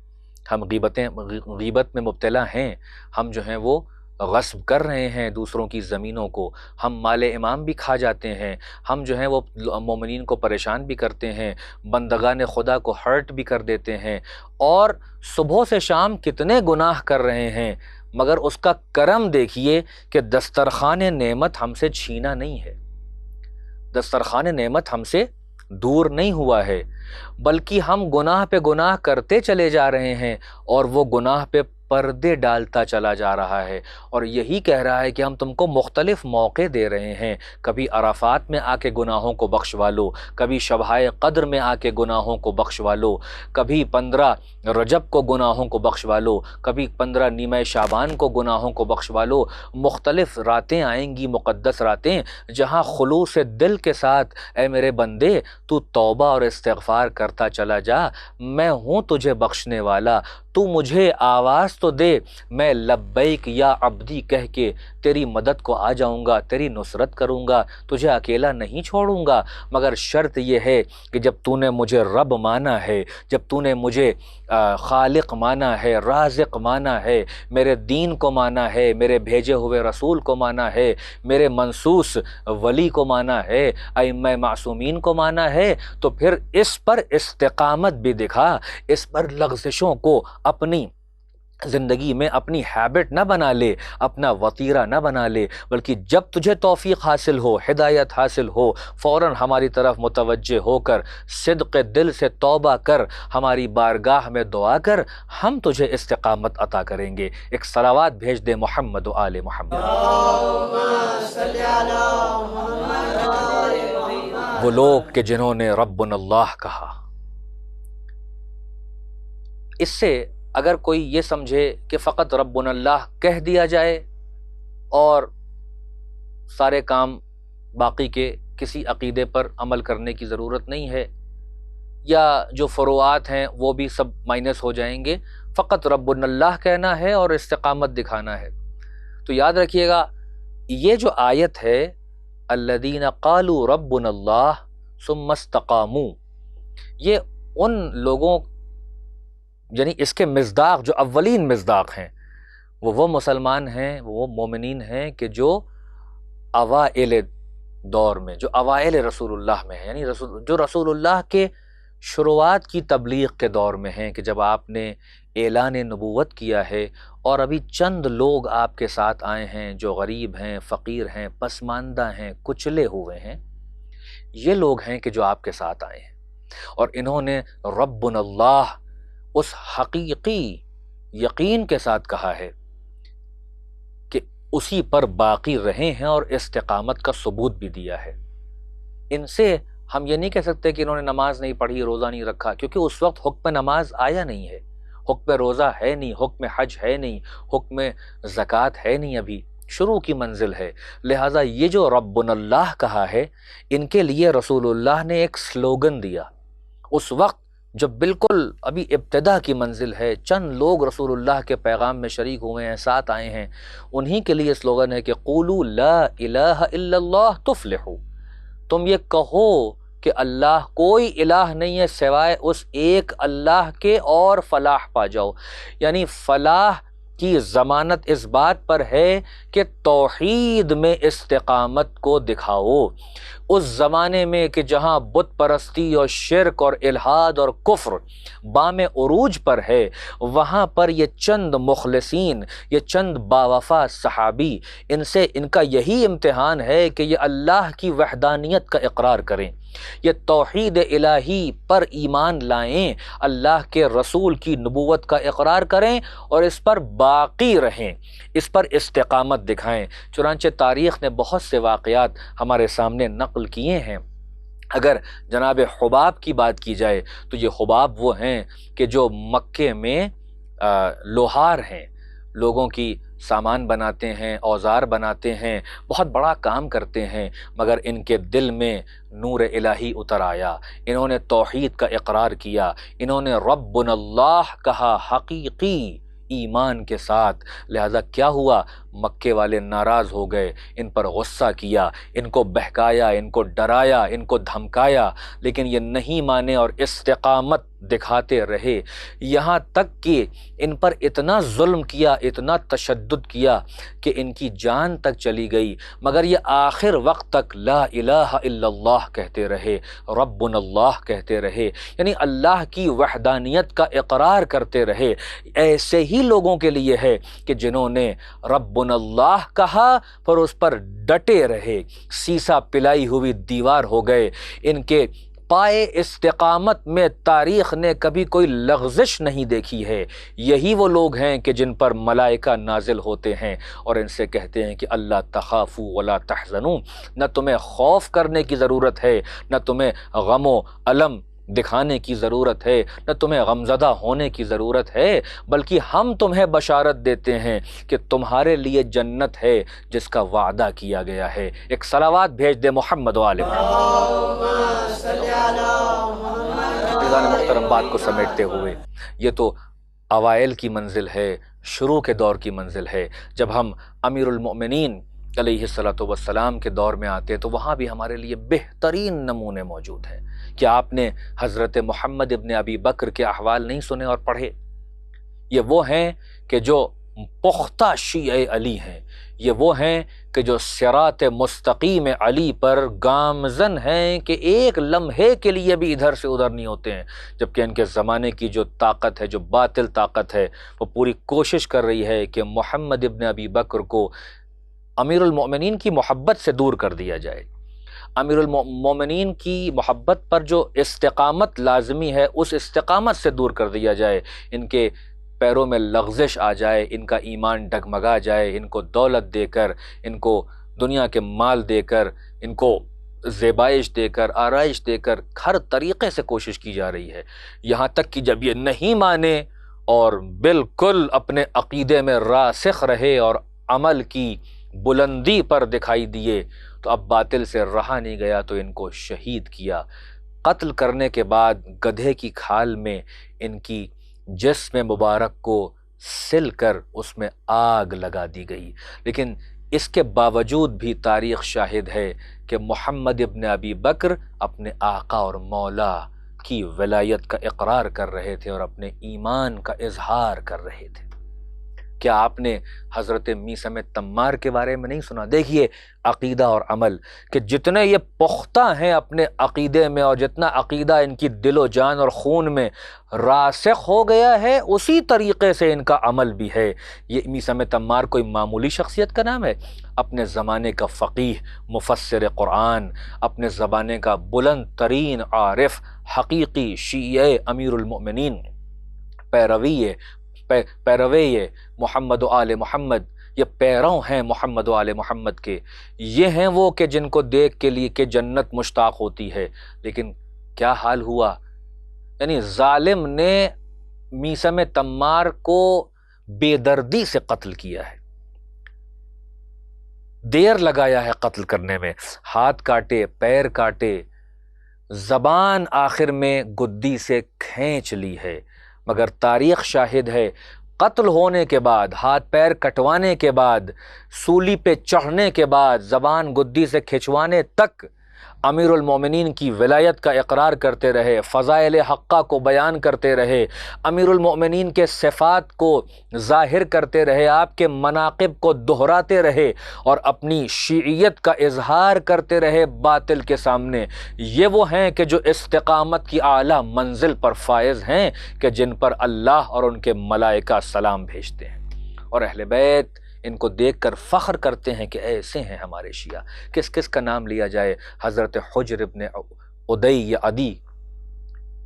ہم غیبت میں مبتلا ہیں، ہم جو ہیں وہ غصب کر رہے ہیں دوسروں کی زمینوں کو، ہم مال امام بھی کھا جاتے ہیں، ہم جو ہیں وہ مومنین کو پریشان بھی کرتے ہیں، بندگان خدا کو ہرٹ بھی کر دیتے ہیں، اور صبح سے شام کتنے گناہ کر رہے ہیں، مگر اس کا کرم دیکھیے کہ دسترخوان نعمت ہم سے چھینا نہیں ہے، دسترخوان نعمت ہم سے دور نہیں ہوا ہے، بلکہ ہم گناہ پہ گناہ کرتے چلے جا رہے ہیں، اور وہ گناہ پہ پردے ڈالتا چلا جا رہا ہے، اور یہی کہہ رہا ہے کہ ہم تم کو مختلف موقع دے رہے ہیں، کبھی عرفات میں آ کے گناہوں کو بخشوا لو، کبھی شبہائے قدر میں آ کے گناہوں کو بخشوا لو، کبھی 15 رجب کو گناہوں کو بخشوا لو، کبھی 15 نیمہ شعبان کو گناہوں کو بخشوا لو۔ مختلف راتیں آئیں گی، مقدس راتیں، جہاں خلوص دل کے ساتھ اے میرے بندے تو توبہ اور استغفار کرتا چلا جا، میں ہوں تجھے بخشنے والا، تو مجھے آواز تو دے، میں لبیک یا عبدی کہہ کے تیری مدد کو آ جاؤں گا، تیری نصرت کروں گا، تجھے اکیلا نہیں چھوڑوں گا، مگر شرط یہ ہے کہ جب تو نے مجھے رب مانا ہے، جب تو نے مجھے خالق مانا ہے، رازق مانا ہے، میرے دین کو مانا ہے، میرے بھیجے ہوئے رسول کو مانا ہے، میرے منصوص ولی کو مانا ہے، ائمہ معصومین کو مانا ہے، تو پھر اس پر استقامت بھی دکھا، اس پر لغزشوں کو اپنی زندگی میں اپنی ہیبٹ نہ بنا لے، اپنا وطیرہ نہ بنا لے، بلکہ جب تجھے توفیق حاصل ہو، ہدایت حاصل ہو، فوراً ہماری طرف متوجہ ہو کر صدق دل سے توبہ کر، ہماری بارگاہ میں دعا کر، ہم تجھے استقامت عطا کریں گے۔ ایک صلوات بھیج دے محمد و آل محمد۔ اللہم صلی علی محمد و آل محمد۔ وہ لوگ کہ جنہوں نے ربنا اللہ کہا، اس سے اگر کوئی یہ سمجھے کہ فقط ربنا اللہ کہہ دیا جائے اور سارے کام باقی کے کسی عقیدے پر عمل کرنے کی ضرورت نہیں ہے، یا جو فروعات ہیں وہ بھی سب مائنس ہو جائیں گے، فقط ربنا اللہ کہنا ہے اور استقامت دکھانا ہے، تو یاد رکھیے گا یہ جو آیت ہے الذین قالوا ربنا اللہ ثم استقاموا، یہ ان لوگوں، یعنی اس کے مصداق جو اولین مصداق ہیں وہ مسلمان ہیں، وہ مومنین ہیں کہ جو اوائل دور میں، جو اوائل رسول اللہ میں ہیں، یعنی جو رسول اللہ کے شروعات کی تبلیغ کے دور میں ہیں، کہ جب آپ نے اعلان نبوت کیا ہے اور ابھی چند لوگ آپ کے ساتھ آئے ہیں جو غریب ہیں، فقیر ہیں، پسماندہ ہیں، کچلے ہوئے ہیں، یہ لوگ ہیں کہ جو آپ کے ساتھ آئے ہیں، اور انہوں نے ربنا اللہ اس حقیقی یقین کے ساتھ کہا ہے کہ اسی پر باقی رہے ہیں اور استقامت کا ثبوت بھی دیا ہے۔ ان سے ہم یہ نہیں کہہ سکتے کہ انہوں نے نماز نہیں پڑھی، روزہ نہیں رکھا، کیونکہ اس وقت حکم نماز آیا نہیں ہے، حکم روزہ ہے نہیں، حکم حج ہے نہیں، حکم زکوٰۃ ہے نہیں، ابھی شروع کی منزل ہے۔ لہٰذا یہ جو ربنا اللہ کہا ہے، ان کے لیے رسول اللہ نے ایک سلوگن دیا اس وقت جب بالکل ابھی ابتدا کی منزل ہے، چند لوگ رسول اللہ کے پیغام میں شریک ہوئے ہیں، ساتھ آئے ہیں، انہی کے لیے سلوگن ہے کہ قولوا لا الہ الا اللہ تفلحوا، تم یہ کہو کہ اللہ کوئی الہ نہیں ہے سوائے اس ایک اللہ کے اور فلاح پا جاؤ، یعنی فلاح کی ضمانت اس بات پر ہے کہ توحید میں استقامت کو دکھاؤ۔ اس زمانے میں کہ جہاں بت پرستی اور شرک اور الحاد اور کفر بام عروج پر ہے، وہاں پر یہ چند مخلصین، یہ چند باوفا صحابی، ان کا یہی امتحان ہے کہ یہ اللہ کی وحدانیت کا اقرار کریں، یہ توحید الہی پر ایمان لائیں، اللہ کے رسول کی نبوت کا اقرار کریں اور اس پر باقی رہیں، اس پر استقامت دکھائیں۔ چنانچہ تاریخ نے بہت سے واقعات ہمارے سامنے نقل کیے ہیں۔ اگر جناب حباب کی بات کی جائے تو یہ حباب وہ ہیں کہ جو مکے میں لوہار ہیں، لوگوں کی سامان بناتے ہیں، اوزار بناتے ہیں، بہت بڑا کام کرتے ہیں، مگر ان کے دل میں نور الہی اتر آیا، انہوں نے توحید کا اقرار کیا، انہوں نے ربنا اللہ کہا حقیقی ایمان کے ساتھ۔ لہذا کیا ہوا؟ مکے والے ناراض ہو گئے، ان پر غصہ کیا، ان کو بہکایا، ان کو ڈرایا، ان کو دھمکایا، لیکن یہ نہیں مانے اور استقامت دکھاتے رہے، یہاں تک کہ ان پر اتنا ظلم کیا، اتنا تشدد کیا کہ ان کی جان تک چلی گئی، مگر یہ آخر وقت تک لا الہ الا اللہ کہتے رہے، ربنا اللہ کہتے رہے، یعنی اللہ کی وحدانیت کا اقرار کرتے رہے۔ ایسے ہی لوگوں کے لیے ہے کہ جنہوں نے ربنا اللہ کہا پر اس پر ڈٹے رہے، سیسا پلائی ہوئی دیوار ہو گئے، ان کے پائے استقامت میں تاریخ نے کبھی کوئی لغزش نہیں دیکھی ہے۔ یہی وہ لوگ ہیں کہ جن پر ملائکہ نازل ہوتے ہیں اور ان سے کہتے ہیں کہ اللہ تخافوا ولا تحزنوا، نہ تمہیں خوف کرنے کی ضرورت ہے، نہ تمہیں غم و الم دکھانے کی ضرورت ہے، نہ تمہیں غمزدہ ہونے کی ضرورت ہے، بلکہ ہم تمہیں بشارت دیتے ہیں کہ تمہارے لیے جنت ہے جس کا وعدہ کیا گیا ہے۔ ایک صلوات بھیج دے محمد والے محترم۔ بات کو سمیٹتے ہوئے، یہ تو اوائل کی منزل ہے، شروع کے دور کی منزل ہے۔ جب ہم امیر المؤمنین علیہ الصلوۃ والسلام کے دور میں آتے تو وہاں بھی ہمارے لیے بہترین نمونے موجود ہیں۔ کیا آپ نے حضرت محمد ابن ابی بکر کے احوال نہیں سنے اور پڑھے؟ یہ وہ ہیں کہ جو پختہ شیعہ علی ہیں، یہ وہ ہیں کہ جو صراط مستقیم علی پر گامزن ہیں کہ ایک لمحے کے لیے بھی ادھر سے ادھر نہیں ہوتے ہیں، جبکہ ان کے زمانے کی جو طاقت ہے، جو باطل طاقت ہے، وہ پوری کوشش کر رہی ہے کہ محمد ابن ابی بکر کو امیر المؤمنین کی محبت سے دور کر دیا جائے، امیر المومنین کی محبت پر جو استقامت لازمی ہے اس استقامت سے دور کر دیا جائے، ان کے پیروں میں لغزش آ جائے، ان کا ایمان ڈگمگا جائے، ان کو دولت دے کر، ان کو دنیا کے مال دے کر، ان کو زیبائش دے کر، آرائش دے کر ہر طریقے سے کوشش کی جا رہی ہے، یہاں تک کہ جب یہ نہیں مانے اور بالکل اپنے عقیدے میں راسخ رہے اور عمل کی بلندی پر دکھائی دیے، تو اب باطل سے رہا نہیں گیا تو ان کو شہید کیا۔ قتل کرنے کے بعد گدھے کی کھال میں ان کی جسم مبارک کو سل کر اس میں آگ لگا دی گئی۔ لیکن اس کے باوجود بھی تاریخ شاہد ہے کہ محمد ابن ابی بکر اپنے آقا اور مولا کی ولایت کا اقرار کر رہے تھے اور اپنے ایمان کا اظہار کر رہے تھے۔ کیا آپ نے حضرت میثم تمار کے بارے میں نہیں سنا؟ دیکھیے عقیدہ اور عمل کہ جتنے یہ پختہ ہیں اپنے عقیدے میں اور جتنا عقیدہ ان کی دل و جان اور خون میں راسخ ہو گیا ہے، اسی طریقے سے ان کا عمل بھی ہے۔ یہ میثم تمار کوئی معمولی شخصیت کا نام ہے؟ اپنے زمانے کا فقیہ، مفسر قرآن، اپنے زمانے کا بلند ترین عارف، حقیقی شیعہ امیر المؤمنین، پیروی محمد و آل محمد، یہ پیروں ہیں محمد و آل محمد کے، یہ ہیں وہ کہ جن کو دیکھ کے لیے کہ جنت مشتاق ہوتی ہے۔ لیکن کیا حال ہوا؟ یعنی ظالم نے میثم تمار کو بے دردی سے قتل کیا ہے، دیر لگایا ہے قتل کرنے میں، ہاتھ کاٹے، پیر کاٹے، زبان آخر میں گدی سے کھینچ لی ہے۔ مگر تاریخ شاہد ہے قتل ہونے کے بعد، ہاتھ پیر کٹوانے کے بعد، سولی پہ چڑھنے کے بعد، زبان گدی سے کھنچوانے تک امیر المومنین کی ولایت کا اقرار کرتے رہے، فضائل حقہ کو بیان کرتے رہے، امیر المومنین کے صفات کو ظاہر کرتے رہے، آپ کے مناقب کو دہراتے رہے اور اپنی شیعیت کا اظہار کرتے رہے باطل کے سامنے۔ یہ وہ ہیں کہ جو استقامت کی اعلیٰ منزل پر فائز ہیں، کہ جن پر اللہ اور ان کے ملائکہ سلام بھیجتے ہیں۔ اور اہل بیت ان کو دیکھ کر فخر کرتے ہیں کہ ایسے ہیں ہمارے شیعہ۔ کس کس کا نام لیا جائے؟ حضرت حجر ابن عدی یا عدی،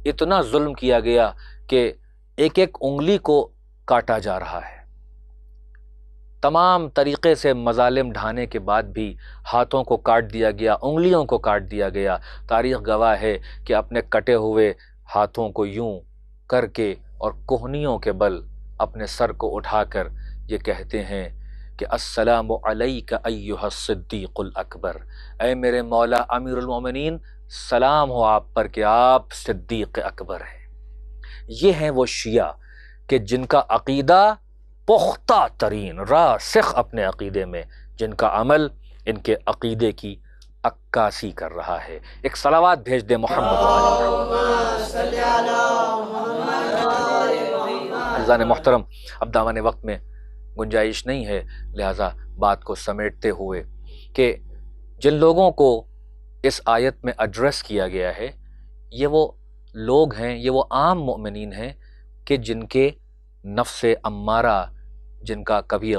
اتنا ظلم کیا گیا کہ ایک ایک انگلی کو کاٹا جا رہا ہے۔ تمام طریقے سے مظالم ڈھانے کے بعد بھی ہاتھوں کو کاٹ دیا گیا، انگلیوں کو کاٹ دیا گیا۔ تاریخ گواہ ہے کہ اپنے کٹے ہوئے ہاتھوں کو یوں کر کے اور کوہنیوں کے بل اپنے سر کو اٹھا کر یہ کہتے ہیں کہ السلام علیک ایھا الصدیق الاکبر، اے میرے مولا امیر المومنین، سلام ہو آپ پر کہ آپ صدیق اکبر ہیں۔ یہ ہیں وہ شیعہ کہ جن کا عقیدہ پختہ ترین، راسخ اپنے عقیدے میں، جن کا عمل ان کے عقیدے کی عکاسی کر رہا ہے۔ ایک صلوات بھیج دے محمد عزیزان محترم، اب دامن وقت میں گنجائش نہیں ہے، لہٰذا بات کو سمیٹتے ہوئے کہ جن لوگوں کو اس آیت میں ایڈریس کیا گیا ہے، یہ وہ لوگ ہیں، یہ وہ عام مومنین ہیں کہ جن کے نفس امارہ، جن کا کبھی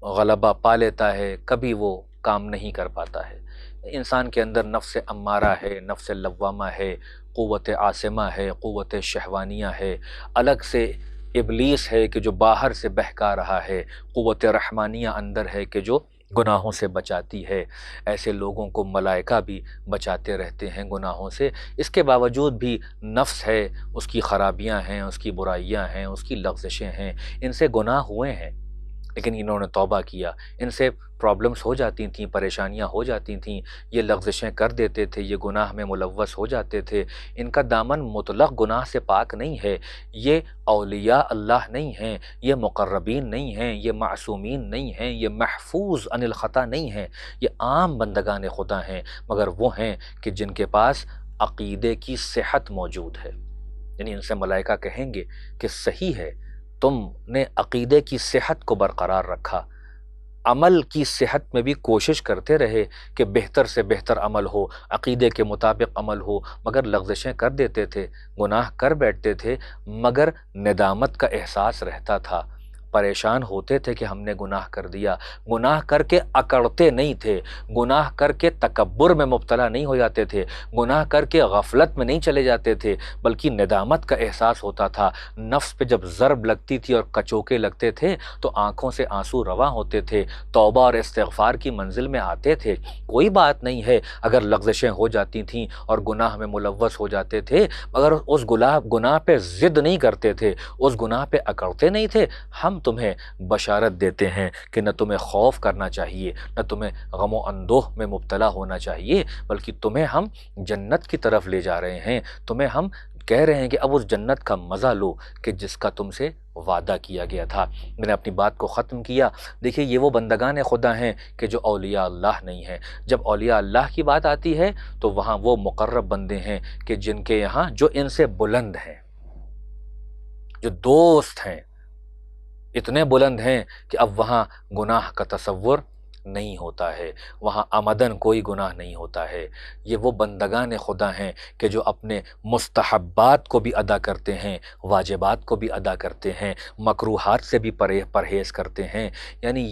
غلبہ پا لیتا ہے، کبھی وہ کام نہیں کر پاتا ہے۔ انسان کے اندر نفس امارہ ہے، نفس لوامہ ہے، قوت عاصمہ ہے، قوت شہوانیہ ہے، الگ سے ابلیس ہے کہ جو باہر سے بہکا رہا ہے، قوت رحمانیہ اندر ہے کہ جو گناہوں سے بچاتی ہے۔ ایسے لوگوں کو ملائکہ بھی بچاتے رہتے ہیں گناہوں سے۔ اس کے باوجود بھی نفس ہے، اس کی خرابیاں ہیں، اس کی برائیاں ہیں، اس کی لغزشیں ہیں، ان سے گناہ ہوئے ہیں، لیکن انہوں نے توبہ کیا، ان سے پرابلمز ہو جاتی تھیں، پریشانیاں ہو جاتی تھیں، یہ لغزشیں کر دیتے تھے، یہ گناہ میں ملوث ہو جاتے تھے۔ ان کا دامن مطلق گناہ سے پاک نہیں ہے، یہ اولیاء اللہ نہیں ہیں، یہ مقربین نہیں ہیں، یہ معصومین نہیں ہیں، یہ محفوظ عن الخطا نہیں ہیں، یہ عام بندگان خدا ہیں، مگر وہ ہیں کہ جن کے پاس عقیدے کی صحت موجود ہے۔ یعنی ان سے ملائکہ کہیں گے کہ صحیح ہے، تم نے عقیدے کی صحت کو برقرار رکھا، عمل کی صحت میں بھی کوشش کرتے رہے کہ بہتر سے بہتر عمل ہو، عقیدے کے مطابق عمل ہو، مگر لغزشیں کر دیتے تھے، گناہ کر بیٹھتے تھے، مگر ندامت کا احساس رہتا تھا، پریشان ہوتے تھے کہ ہم نے گناہ کر دیا، گناہ کر کے اکڑتے نہیں تھے، گناہ کر کے تکبر میں مبتلا نہیں ہو جاتے تھے، گناہ کر کے غفلت میں نہیں چلے جاتے تھے، بلکہ ندامت کا احساس ہوتا تھا۔ نفس پہ جب ضرب لگتی تھی اور کچوکے لگتے تھے تو آنکھوں سے آنسو رواں ہوتے تھے، توبہ اور استغفار کی منزل میں آتے تھے۔ کوئی بات نہیں ہے اگر لغزشیں ہو جاتی تھیں اور گناہ میں ملوث ہو جاتے تھے، مگر اس گناہ پہ ضد نہیں کرتے تھے، اس گناہ پہ اکڑتے نہیں تھے۔ ہم تمہیں بشارت دیتے ہیں کہ نہ تمہیں خوف کرنا چاہیے، نہ تمہیں غم و اندوہ میں مبتلا ہونا چاہیے، بلکہ تمہیں ہم جنت کی طرف لے جا رہے ہیں، تمہیں ہم کہہ رہے ہیں کہ اب اس جنت کا مزہ لو کہ جس کا تم سے وعدہ کیا گیا تھا۔ میں نے اپنی بات کو ختم کیا۔ دیکھیے یہ وہ بندگان خدا ہیں کہ جو اولیاء اللہ نہیں ہیں۔ جب اولیاء اللہ کی بات آتی ہے تو وہاں وہ مقرب بندے ہیں کہ جن کے یہاں جو ان سے بلند ہیں، جو دوست ہیں، اتنے بلند ہیں کہ اب وہاں گناہ کا تصور نہیں ہوتا ہے، وہاں آمدن کوئی گناہ نہیں ہوتا ہے۔ یہ وہ بندگان خدا ہیں کہ جو اپنے مستحبات کو بھی ادا کرتے ہیں، واجبات کو بھی ادا کرتے ہیں، مکروہات سے بھی پرہیز کرتے ہیں۔ یعنی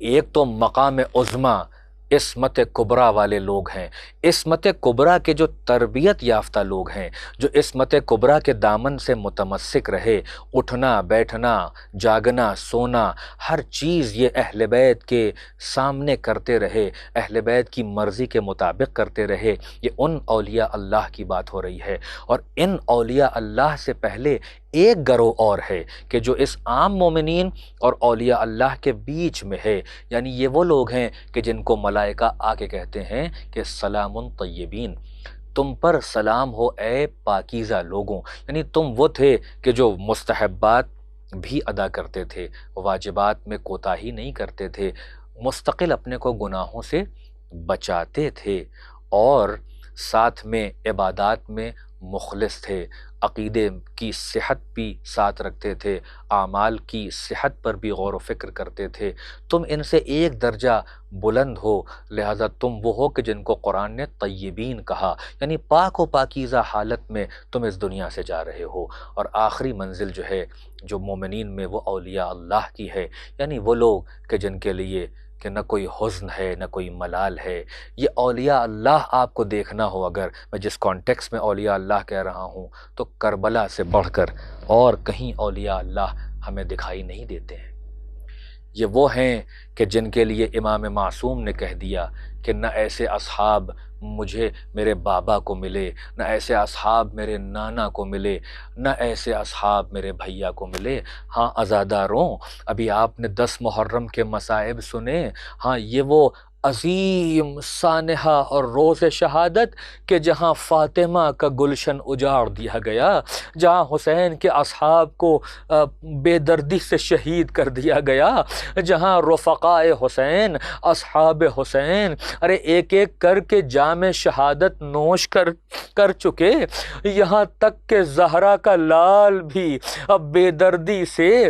ایک تو مقام عظمیٰ عصمت کبریٰ والے لوگ ہیں، عصمت کبریٰ کے جو تربیت یافتہ لوگ ہیں، جو عصمت کبریٰ کے دامن سے متمسک رہے، اٹھنا بیٹھنا جاگنا سونا ہر چیز یہ اہل بیت کے سامنے کرتے رہے، اہل بیت کی مرضی کے مطابق کرتے رہے۔ یہ ان اولیاء اللہ کی بات ہو رہی ہے۔ اور ان اولیاء اللہ سے پہلے ایک گروہ اور ہے کہ جو اس عام مومنین اور اولیاء اللہ کے بیچ میں ہے، یعنی یہ وہ لوگ ہیں کہ جن کو ملائکہ آ کے کہتے ہیں کہ سلام طیبین، تم پر سلام ہو اے پاکیزہ لوگوں۔ یعنی تم وہ تھے کہ جو مستحبات بھی ادا کرتے تھے، واجبات میں کوتاہی نہیں کرتے تھے، مستقل اپنے کو گناہوں سے بچاتے تھے، اور ساتھ میں عبادات میں مخلص تھے، عقیدے کی صحت بھی ساتھ رکھتے تھے، اعمال کی صحت پر بھی غور و فکر کرتے تھے۔ تم ان سے ایک درجہ بلند ہو، لہٰذا تم وہ ہو کہ جن کو قرآن نے طیبین کہا، یعنی پاک و پاکیزہ حالت میں تم اس دنیا سے جا رہے ہو۔ اور آخری منزل جو ہے جو مومنین میں وہ اولیاء اللہ کی ہے، یعنی وہ لوگ کہ جن کے لیے کہ نہ کوئی حزن ہے نہ کوئی ملال ہے۔ یہ اولیاء اللہ آپ کو دیکھنا ہو، اگر میں جس کانٹیکس میں اولیاء اللہ کہہ رہا ہوں، تو کربلا سے بڑھ کر اور کہیں اولیاء اللہ ہمیں دکھائی نہیں دیتے ہیں۔ یہ وہ ہیں کہ جن کے لیے امام معصوم نے کہہ دیا کہ نہ ایسے اصحاب مجھے میرے بابا کو ملے، نہ ایسے اصحاب میرے نانا کو ملے، نہ ایسے اصحاب میرے بھیا کو ملے۔ ہاں عزاداروں، ابھی آپ نے 10 محرم کے مصائب سنے، ہاں یہ وہ عظیم سانحہ اور روز شہادت کہ جہاں فاطمہ کا گلشن اجاڑ دیا گیا، جہاں حسین کے اصحاب کو بے دردی سے شہید کر دیا گیا، جہاں رفقائے حسین اصحاب حسین ارے ایک ایک کر کے جام شہادت نوش کر چکے، یہاں تک کہ زہرا کا لال بھی بے دردی سے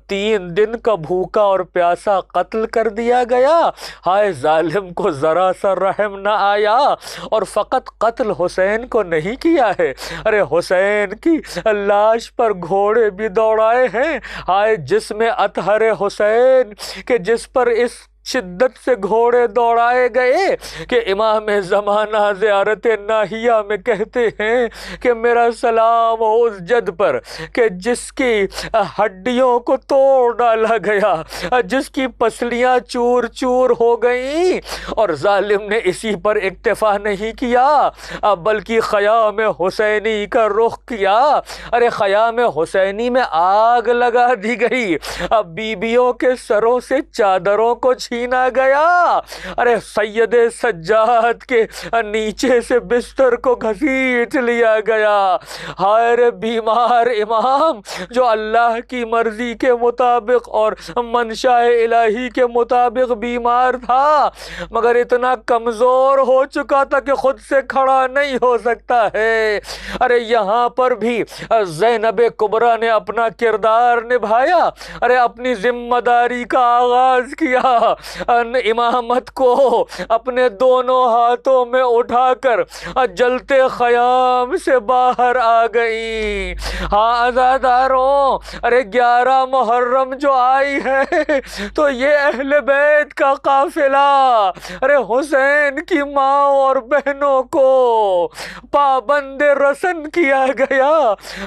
3 دن کا بھوکا اور پیاسا قتل کر دیا گیا۔ ہائے ظالم کو ذرا سا رحم نہ آیا، اور فقط قتل حسین کو نہیں کیا ہے، ارے حسین کی لاش پر گھوڑے بھی دوڑائے ہیں۔ ہائے جسم اطہر حسین کہ جس پر اس شدت سے گھوڑے دوڑائے گئے کہ امام زمانہ زیارت ناہیہ میں کہتے ہیں کہ میرا سلام ہو اس جد پر کہ جس کی ہڈیوں کو توڑ ڈالا گیا، جس کی پسلیاں چور چور ہو گئیں، اور ظالم نے اسی پر اکتفا نہیں کیا بلکہ خیام حسینی کا رخ کیا۔ ارے خیام حسینی میں آگ لگا دی گئی، بیبیوں کے سروں سے چادروں کو چھینا گیا، ارے سید سجاد کے نیچے سے بستر کو گھسیٹ لیا گیا۔ ہائے رے بیمار امام جو اللہ کی مرضی کے مطابق اور منشاء الہی کے مطابق بیمار تھا، مگر اتنا کمزور ہو چکا تھا کہ خود سے کھڑا نہیں ہو سکتا ہے۔ ارے یہاں پر بھی زینب کبریٰ نے اپنا کردار نبھایا، ارے اپنی ذمہ داری کا آغاز کیا، امامت کو اپنے دونوں ہاتھوں میں اٹھا کر جلتے خیام سے باہر آ گئی۔ ہاں عزاداروں، ارے 11 محرم جو آئی ہے تو یہ اہل بیت کا قافلہ ارے حسین کی ماں اور بہنوں کو پابند رسن کیا گیا،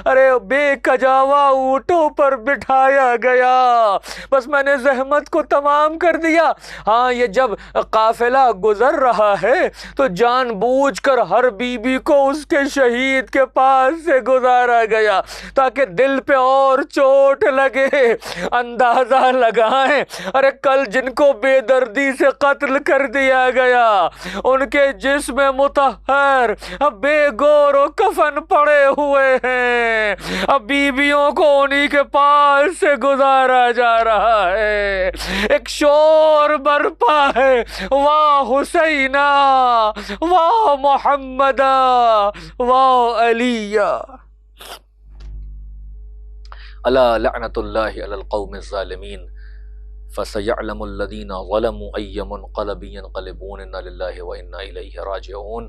ارے بے کجاوا اونٹوں پر بٹھایا گیا۔ بس میں نے زحمت کو تمام کر دیا۔ ہاں یہ جب قافلہ گزر رہا ہے تو جان بوجھ کر ہر بیوی کو اس کے شہید کے پاس سے گزارا گیا تاکہ دل پہ اور چوٹ لگے۔ اندازہ لگائیں، ارے کل جن کو بے دردی سے قتل کر دیا گیا ان کے جسم مطہر اب بے گور و کفن پڑے ہوئے ہیں، اب بیویوں کو انہی کے پاس سے گزارا جا رہا ہے۔ ایک شور برپا ہے، واہ حسینہ، واہ محمدہ، واہ علیہ۔ الا لعنت اللہ علی القوم الظالمین فسيعلم الذين ظلموا أي منقلب ينقلبون إنا لله وإنا إليه راجعون۔